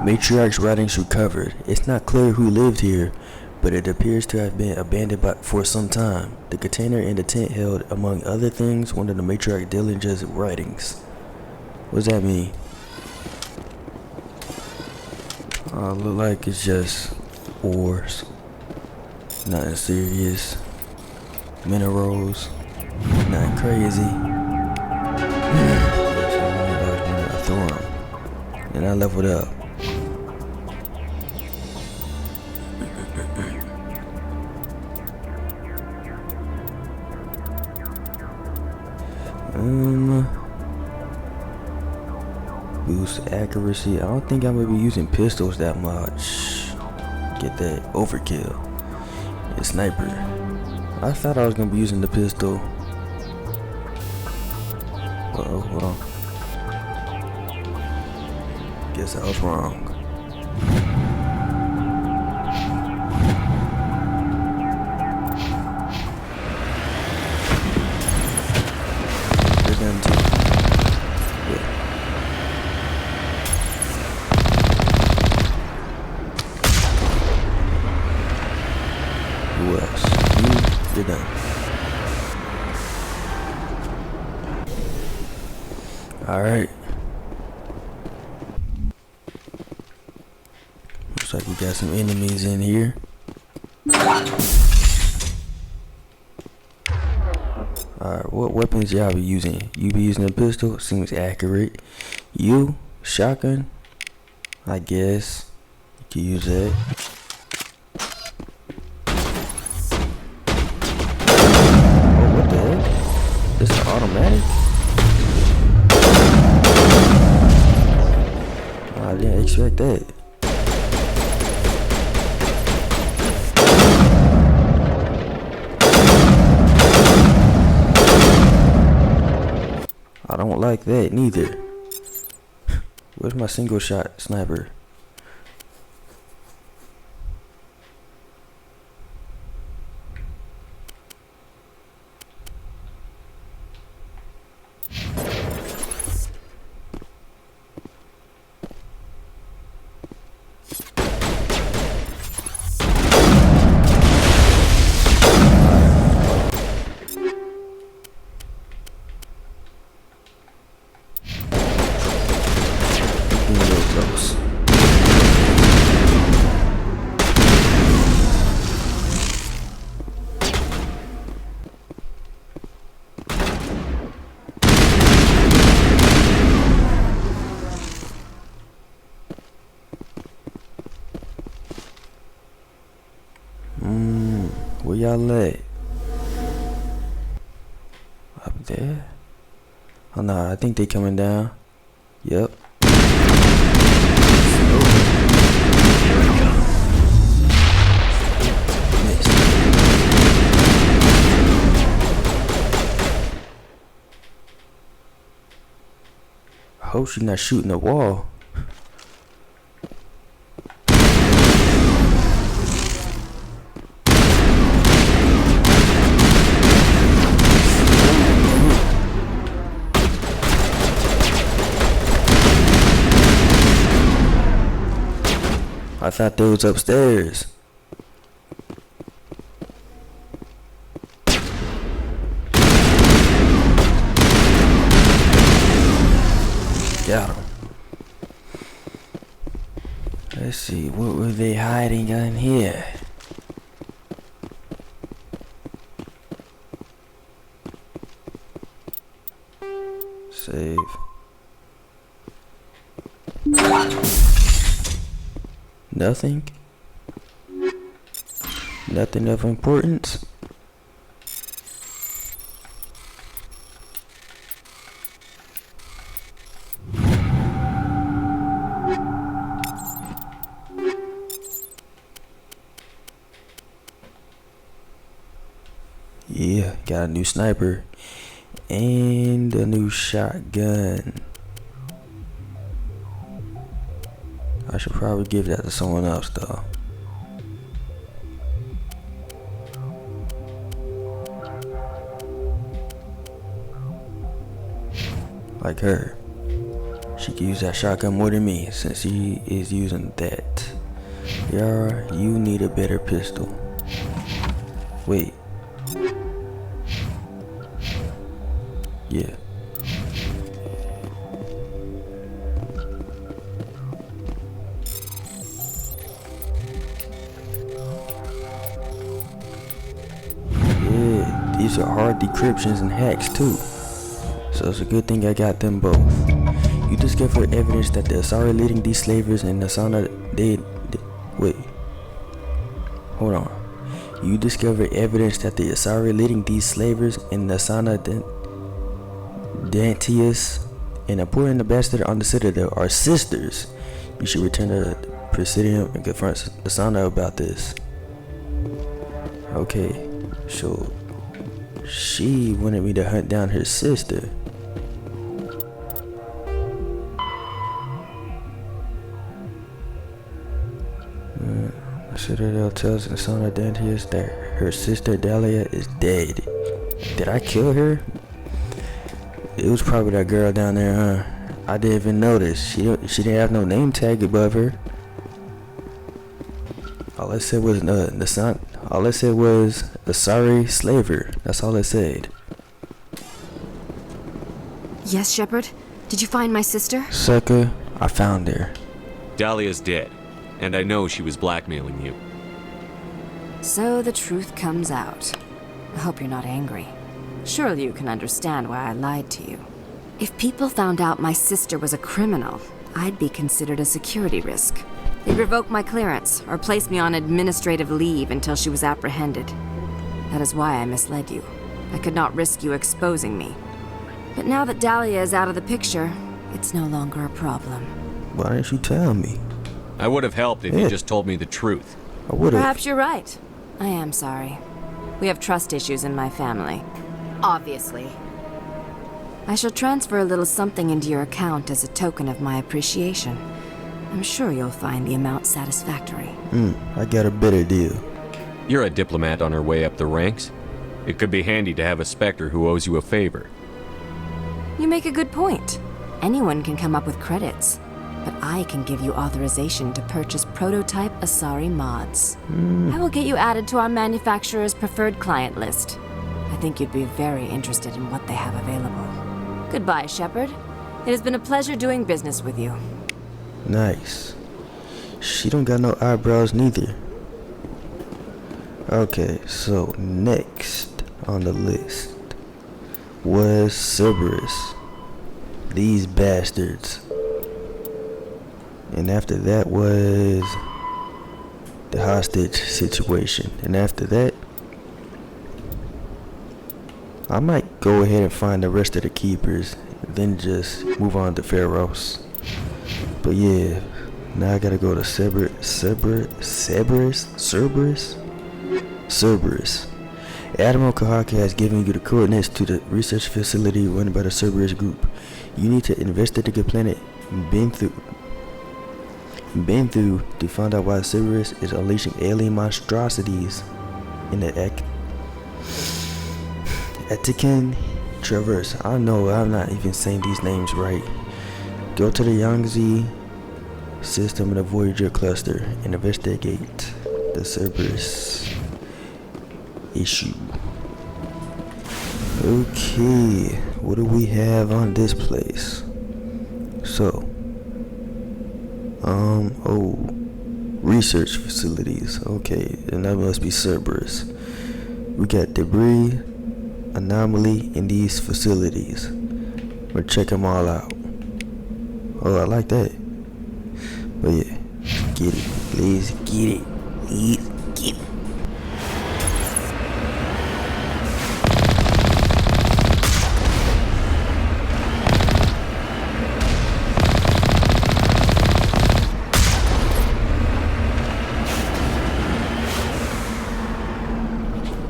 Matriarch's writings recovered. It's not clear who lived here, but it appears to have been abandoned for some time. The container in the tent held, among other things, one of the Matriarch Dillinger's writings. What does that mean? Look like it's just ores. Nothing serious. Minerals. Nothing crazy. I threw 'em. And I leveled up. Boost accuracy. I don't think I'm gonna be using pistols that much. Get that overkill. And sniper. I thought I was gonna be using the pistol. Uh-oh, hold on. Guess I was wrong. There's them too. Yeah. Who else? You're done. Alright. Looks like we got some enemies in here. Alright, what weapons y'all be using? You be using a pistol? Seems accurate. You? Shotgun? I guess. You can use that. Oh, what the heck? This is automatic? I didn't expect that. I don't like that neither. Where's my single shot sniper? Close. Where y'all at? Up there? Oh no, I think they coming down. Yep. I hope she's not shooting the wall. I thought they was upstairs. Got him. Let's see, what were they hiding in here? Save. Nothing? Nothing of importance? Yeah, got a new sniper and a new shotgun. I should probably give that to someone else though. Like her. She can use that shotgun more than me since she is using that. Yara, you need a better pistol. Wait. Yeah. Yeah, these are hard decryptions and hacks too. So it's a good thing I got them both. You discovered evidence that the Asari leading these slavers in Nasana wait. Hold on. You discovered evidence that the Asari leading these slavers in Nasana Dantius and a poor ambassador on the Citadel are sisters. You should return to the Presidium and confront Nasana about this. Okay, so she wanted me to hunt down her sister. The Citadel tells Nasana Dantius that her sister Dahlia is dead. Did I kill her? It was probably that girl down there, huh? I didn't even notice. She didn't have no name tag above her. All it said was Nasana. All it said was Asari slaver. That's all it said. Yes, Shepard? Did you find my sister? Sucker, I found her. Dahlia's dead, and I know she was blackmailing you. So the truth comes out. I hope you're not angry. Surely you can understand why I lied to you. If people found out my sister was a criminal, I'd be considered a security risk. They'd revoke my clearance or place me on administrative leave until she was apprehended. That is why I misled you. I could not risk you exposing me. But now that Dahlia is out of the picture, it's no longer a problem. Why didn't you tell me? I would have helped if you just told me the truth. I would have. Perhaps you're right. I am sorry. We have trust issues in my family. Obviously. I shall transfer a little something into your account as a token of my appreciation. I'm sure you'll find the amount satisfactory. I got a better deal. You're a diplomat on her way up the ranks. It could be handy to have a Spectre who owes you a favor. You make a good point. Anyone can come up with credits, but I can give you authorization to purchase prototype Asari mods. I will get you added to our manufacturer's preferred client list. I think you'd be very interested in what they have available. Goodbye, Shepard. It has been a pleasure doing business with you. Nice. She don't got no eyebrows neither. Okay, so next on the list was Cerberus. These bastards. And after that was the hostage situation. And after that, I might go ahead and find the rest of the keepers, then just move on to Pharaohs. But yeah, now I gotta go to Cerberus. Admiral Kahaka has given you the coordinates to the research facility run by the Cerberus group. You need to investigate the planet Benthu to find out why Cerberus is unleashing alien monstrosities in the Etican Traverse. I know I'm not even saying these names right. Go to the Yangtze system in the Voyager cluster and investigate the Cerberus issue. Okay, what do we have on this place? So, research facilities. Okay, and that must be Cerberus. We got debris, anomaly in these facilities. We'll check them all out. Oh, I like that. But yeah, get it. Let's get it. Let's get it.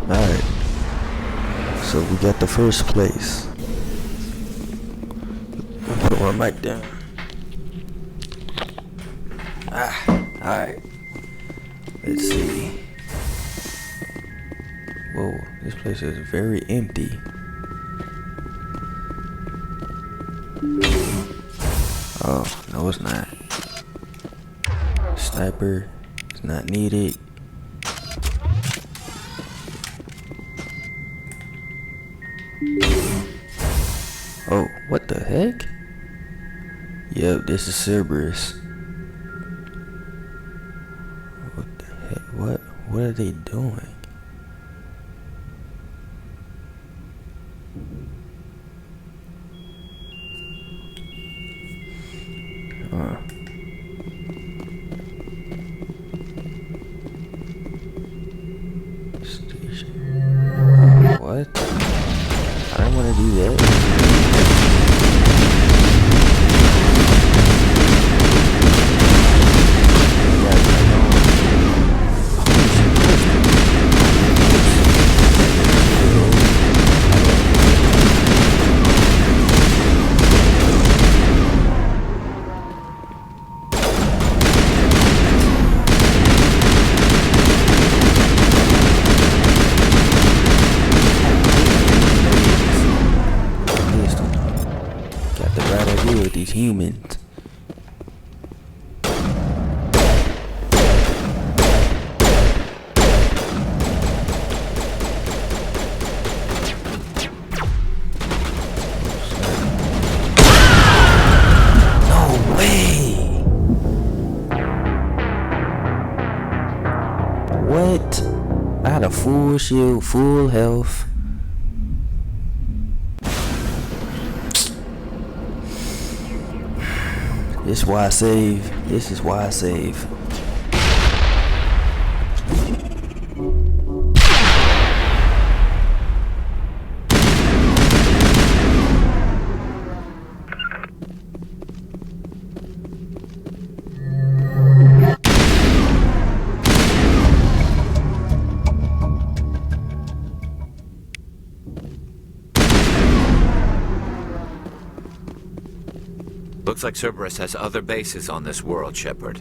Alright. So we got the first place. Put one mic down. Alright. Let's see. Whoa, this place is very empty. Oh, no it's not. Sniper is not needed. Oh, what the heck? Yep, this is Cerberus. What the heck? What are they doing? Station. What? I don't want to do that. With these humans. No way. What? I had a full shield, full health. This is why I save. This is why I save. Looks like Cerberus has other bases on this world, Shepard.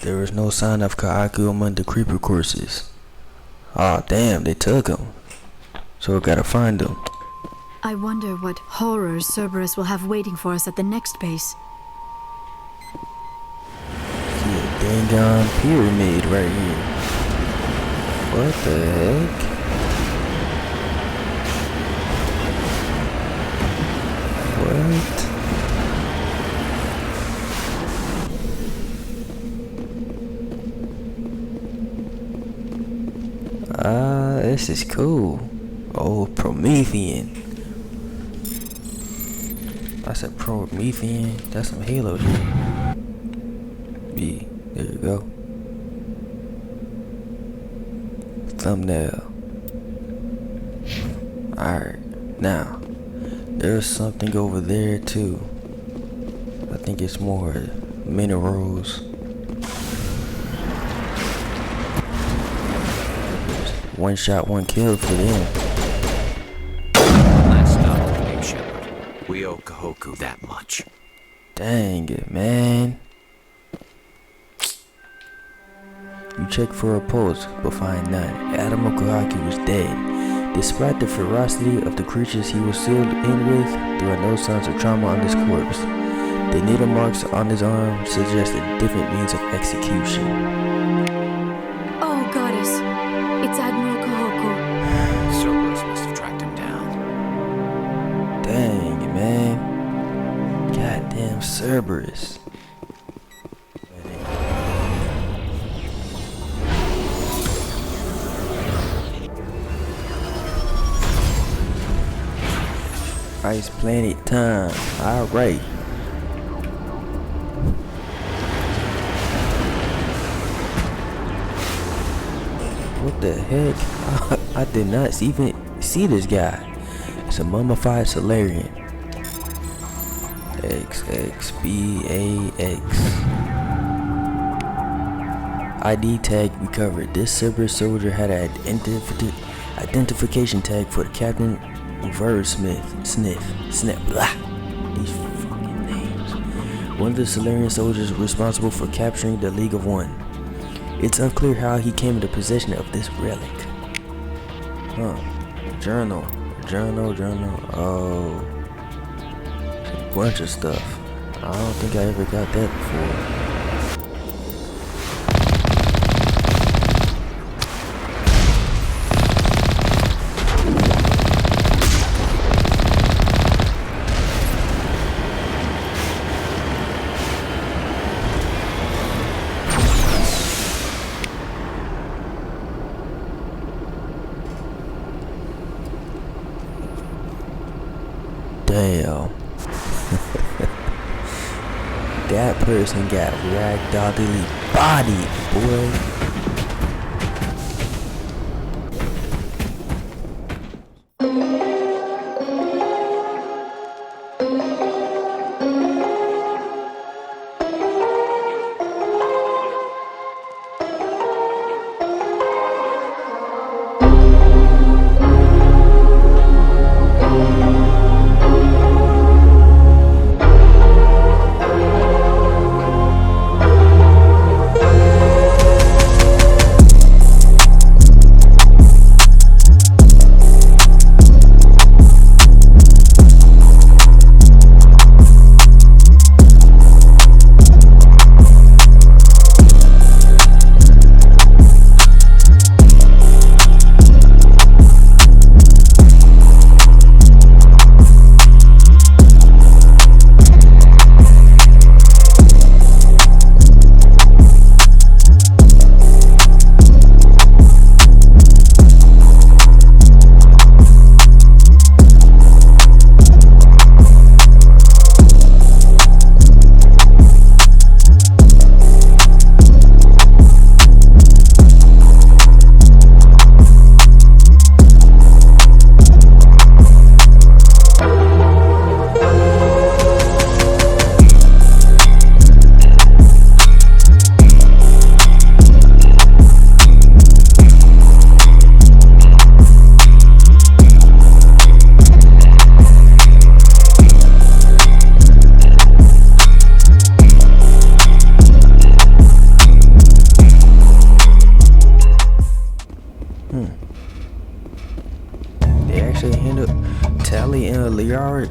There is no sign of Ka'aku among the creeper corpses. Aw, damn, they took him. So I gotta find him. I wonder what horrors Cerberus will have waiting for us at the next base. See a dang pyramid right here. What the heck? What? This is cool. Oh, Promethean. I said Promethean. That's some Halo shit. B. There you go. Thumbnail. Alright. Now, there's something over there too. I think it's more minerals. One shot, one kill for them. Let's stop the game, Shepard. We owe Kahoku that much. Dang it, man. You check for a pulse, but find none. Admiral Kahoku was dead. Despite the ferocity of the creatures he was sealed in with, there are no signs of trauma on his corpse. The needle marks on his arm suggest a different means of execution. Oh, goddess. It's Admiral Kahoko. Cerberus must have tracked him down. Dang, man. Goddamn Cerberus. Ice Planet time. Alright. What the heck? I did not even see this guy. It's a mummified Solarian. XXBAX. ID tag recovered. This Cerberus soldier had an identification tag for the Captain Snip. Blah. These fucking names. One of the Solarian soldiers responsible for capturing the League of One. It's unclear how he came into possession of this relic. Journal. Oh. A bunch of stuff. I don't think I ever got that before. Damn. That person got ragdollily bodied, boy.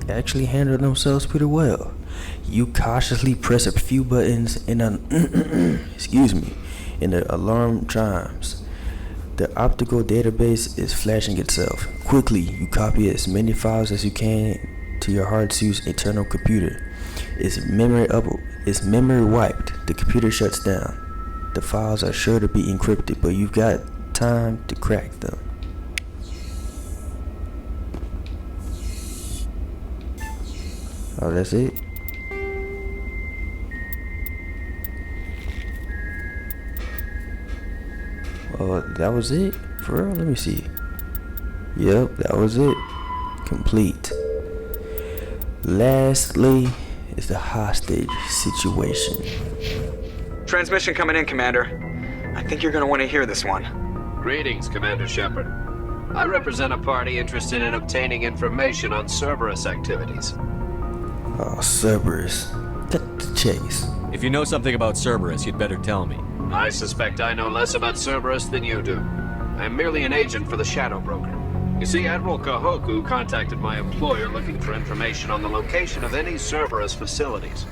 Actually handled themselves pretty well. You cautiously press a few buttons and and the alarm chimes. The optical database is flashing itself. Quickly, you copy as many files as you can to your hard suit's internal computer. Its memory wiped. The computer shuts down. The files are sure to be encrypted, but you've got time to crack them. Oh, that's it? Oh, that was it? For real? Let me see. Yep, that was it. Complete. Lastly is the hostage situation. Transmission coming in, Commander. I think you're gonna want to hear this one. Greetings, Commander Shepard. I represent a party interested in obtaining information on Cerberus activities. Oh, Cerberus. Cut the chase. If you know something about Cerberus, you'd better tell me. I suspect I know less about Cerberus than you do. I'm merely an agent for the Shadow Broker. You see, Admiral Kahoku contacted my employer looking for information on the location of any Cerberus facilities.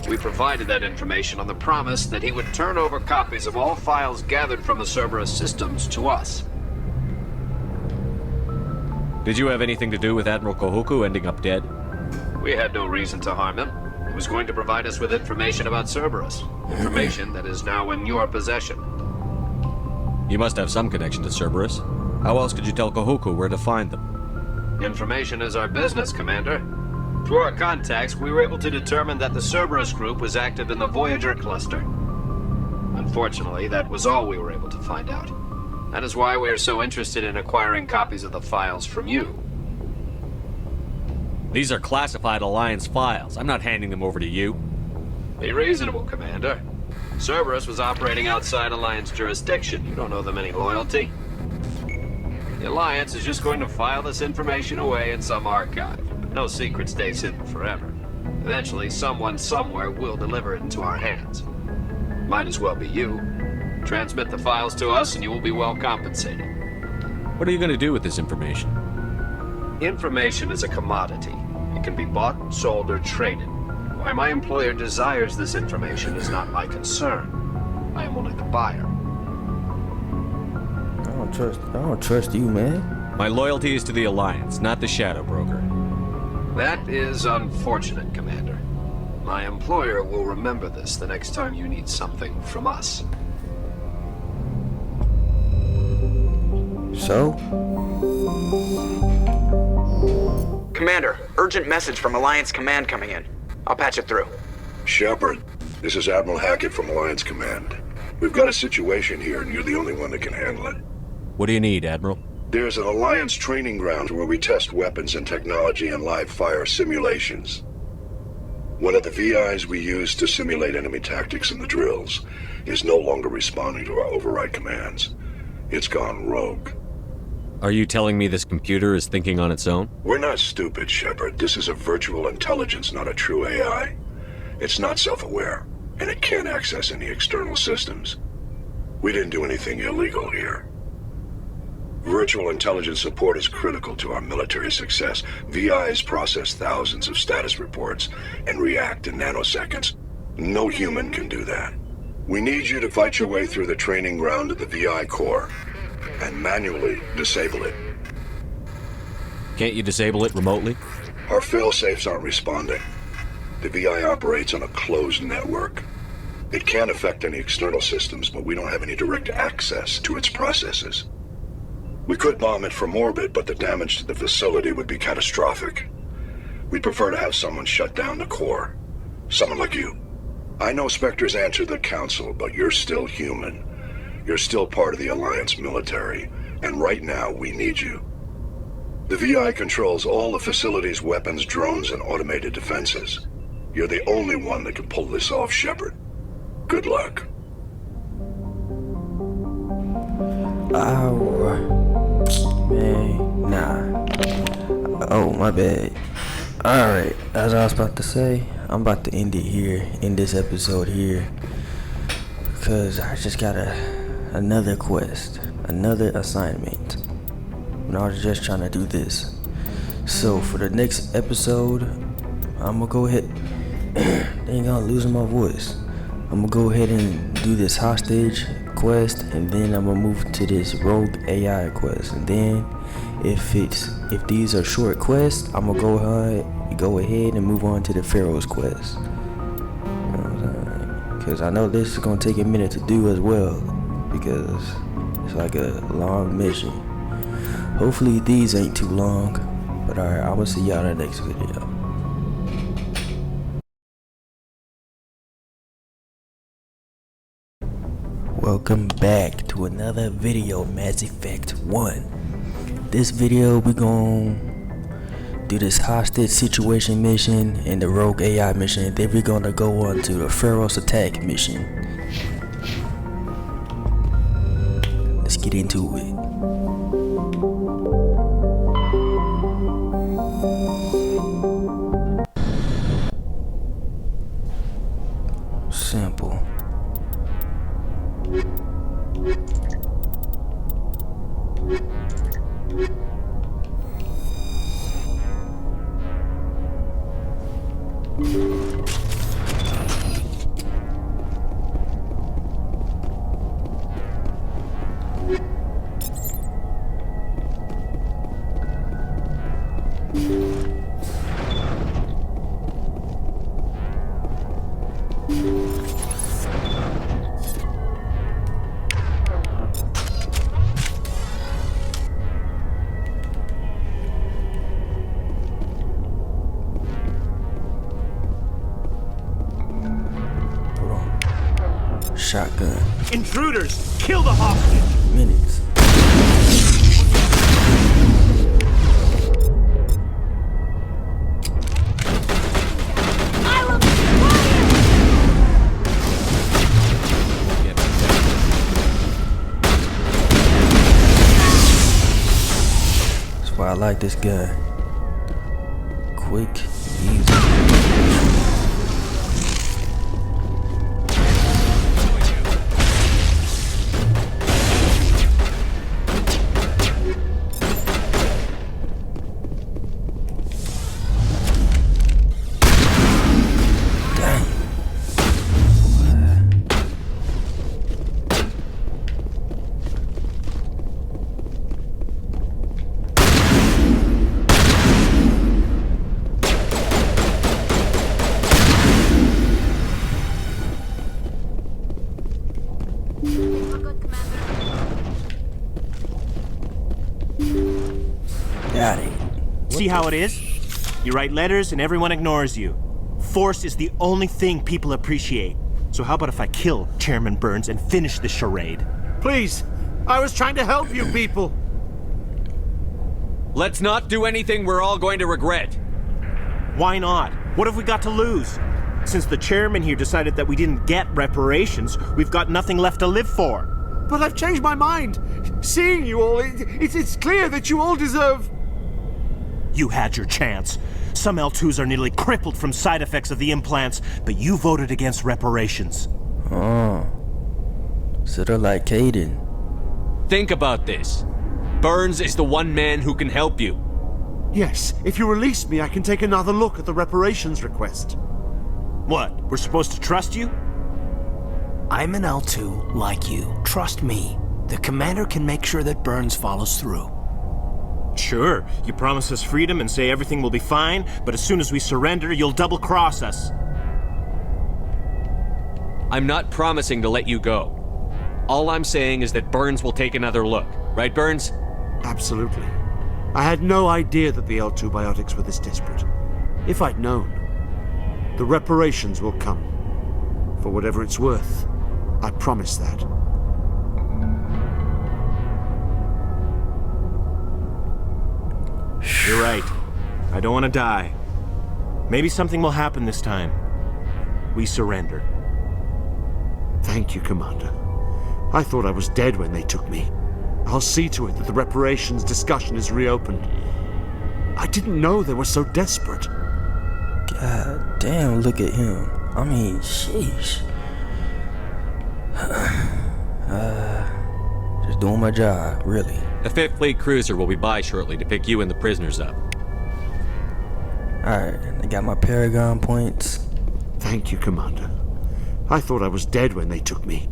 We provided that information on the promise that he would turn over copies of all files gathered from the Cerberus systems to us. Did you have anything to do with Admiral Kahoku ending up dead? We had no reason to harm him. He was going to provide us with information about Cerberus. Information that is now in your possession. You must have some connection to Cerberus. How else could you tell Kahoku where to find them? Information is our business, Commander. Through our contacts, we were able to determine that the Cerberus group was active in the Voyager cluster. Unfortunately, that was all we were able to find out. That is why we are so interested in acquiring copies of the files from you. These are classified Alliance files. I'm not handing them over to you. Be reasonable, Commander. Cerberus was operating outside Alliance jurisdiction. You don't owe them any loyalty. The Alliance is just going to file this information away in some archive. No secret stays hidden forever. Eventually, someone somewhere will deliver it into our hands. Might as well be you. Transmit the files to us and you will be well compensated. What are you going to do with this information? Information is a commodity. It can be bought, sold, or traded. Why my employer desires this information is not my concern. I am only the buyer. I don't trust you, man. My loyalty is to the Alliance, not the Shadow Broker. That is unfortunate, Commander. My employer will remember this the next time you need something from us. So? Commander, urgent message from Alliance Command coming in. I'll patch it through. Shepard, this is Admiral Hackett from Alliance Command. We've got a situation here, and you're the only one that can handle it. What do you need, Admiral? There's an Alliance training ground where we test weapons and technology in live fire simulations. One of the VIs we use to simulate enemy tactics in the drills is no longer responding to our override commands. It's gone rogue. Are you telling me this computer is thinking on its own? We're not stupid, Shepard. This is a virtual intelligence, not a true AI. It's not self-aware, and it can't access any external systems. We didn't do anything illegal here. Virtual intelligence support is critical to our military success. VIs process thousands of status reports and react in nanoseconds. No human can do that. We need you to fight your way through the training ground of the VI core and manually disable it. Can't you disable it remotely? Our fail-safes aren't responding. The VI operates on a closed network. It can't affect any external systems, but we don't have any direct access to its processes. We could bomb it from orbit, but the damage to the facility would be catastrophic. We'd prefer to have someone shut down the core. Someone like you. I know Spectres answer the Council, but you're still human. You're still part of the Alliance military, and right now we need you. The VI controls all the facility's weapons, drones, and automated defenses. You're the only one that can pull this off, Shepard. Good luck. Man, nah. Oh, my bad. Alright, as I was about to say, I'm about to end it here, in this episode here, because I just got another quest, another assignment, and I was just trying to do this. So for the next episode, I'm gonna go ahead, dang, I'm losing my voice. I'm gonna go ahead and do this hostage quest, and then I'm gonna move to this rogue AI quest, and then if these are short quests, I'm gonna go ahead and move on to the Pharaoh's quest. You know what I'm saying? Because I know this is gonna take a minute to do as well, because it's like a long mission. Hopefully these ain't too long, but alright, I'm gonna see y'all in the next video. Welcome back to another video, Mass Effect 1. This video we gon' do this hostage situation mission and the rogue AI mission, and then we're gonna go on to the Pharaoh's attack mission. Let's get into it. Simple. Shotgun. Intruders! Kill the hostage! Minutes. I will destroy That's why I like this guy. Quick, easy. Got it. See how it is? You write letters and everyone ignores you. Force is the only thing people appreciate. So how about if I kill Chairman Burns and finish this charade? Please, I was trying to help you people. Let's not do anything we're all going to regret. Why not? What have we got to lose? Since the chairman here decided that we didn't get reparations, we've got nothing left to live for. But I've changed my mind. Seeing you all, it's clear that you all deserve... You had your chance. Some L2s are nearly crippled from side effects of the implants, but you voted against reparations. Oh. So they're like Caden. Think about this. Burns is the one man who can help you. Yes, if you release me, I can take another look at the reparations request. What? We're supposed to trust you? I'm an L2 like you. Trust me. The commander can make sure that Burns follows through. Sure, you promise us freedom and say everything will be fine, but as soon as we surrender, you'll double-cross us. I'm not promising to let you go. All I'm saying is that Burns will take another look. Right, Burns? Absolutely. I had no idea that the L2 biotics were this desperate. If I'd known, the reparations will come. For whatever it's worth. I promise that. You're right. I don't want to die. Maybe something will happen this time. We surrender. Thank you, Commander. I thought I was dead when they took me. I'll see to it that the reparations discussion is reopened. I didn't know they were so desperate. God damn, look at him. I mean, sheesh. Just doing my job, really. A 5th Fleet cruiser will be by shortly to pick you and the prisoners up. Alright, I got my Paragon points. Thank you, Commander. I thought I was dead when they took me.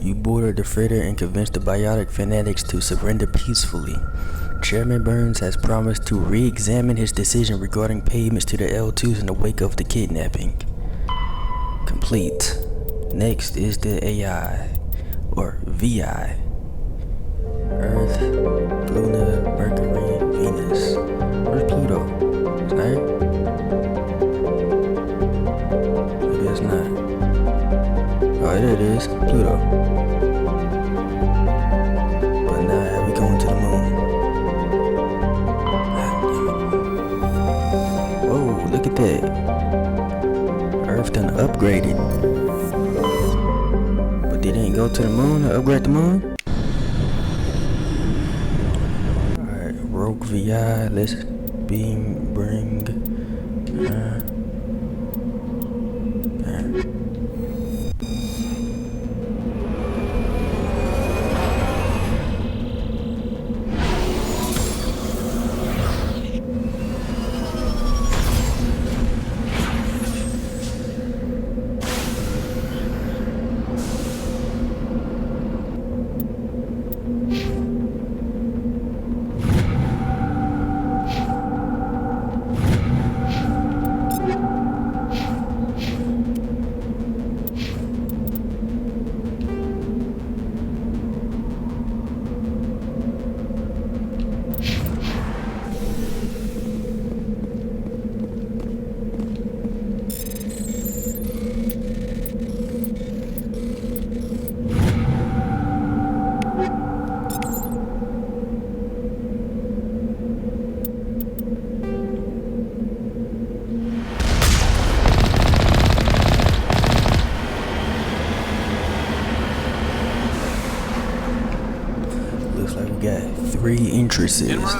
You boarded the freighter and convinced the biotic fanatics to surrender peacefully. Chairman Burns has promised to re-examine his decision regarding payments to the L2s in the wake of the kidnapping. Complete. Next is the AI, or VI. Earth, Luna, Mercury, Venus. Where's Pluto? It's not here? Maybe it's not. Oh, there it is. Pluto. But now we going to the moon. Whoa, look at that. Earth done upgraded. But they didn't go to the moon to upgrade the moon? Alright, Rogue VI, let's bring fortresses.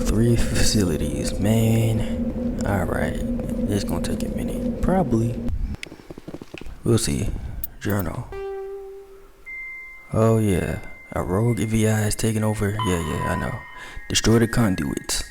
3 facilities. Man. Alright. It's gonna take a minute. Probably. We'll see. Journal. Oh yeah. A rogue VI is taking over. Yeah, I know. Destroy the conduits.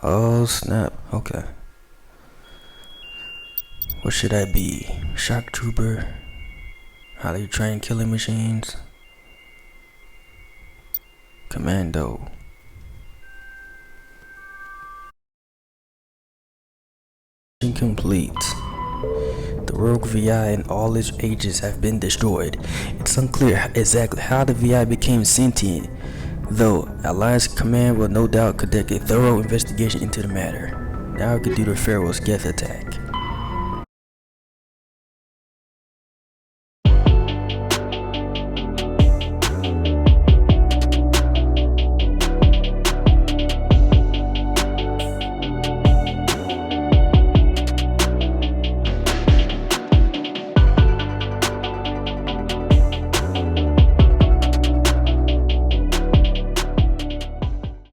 Oh snap, okay. What should I be? Shock trooper? Highly trained killing machines? Commando. Incomplete. The rogue VI and all its agents have been destroyed. It's unclear exactly how the VI became sentient, though Alliance Command will no doubt conduct a thorough investigation into the matter. Now we can do the Pharaoh's Geth attack.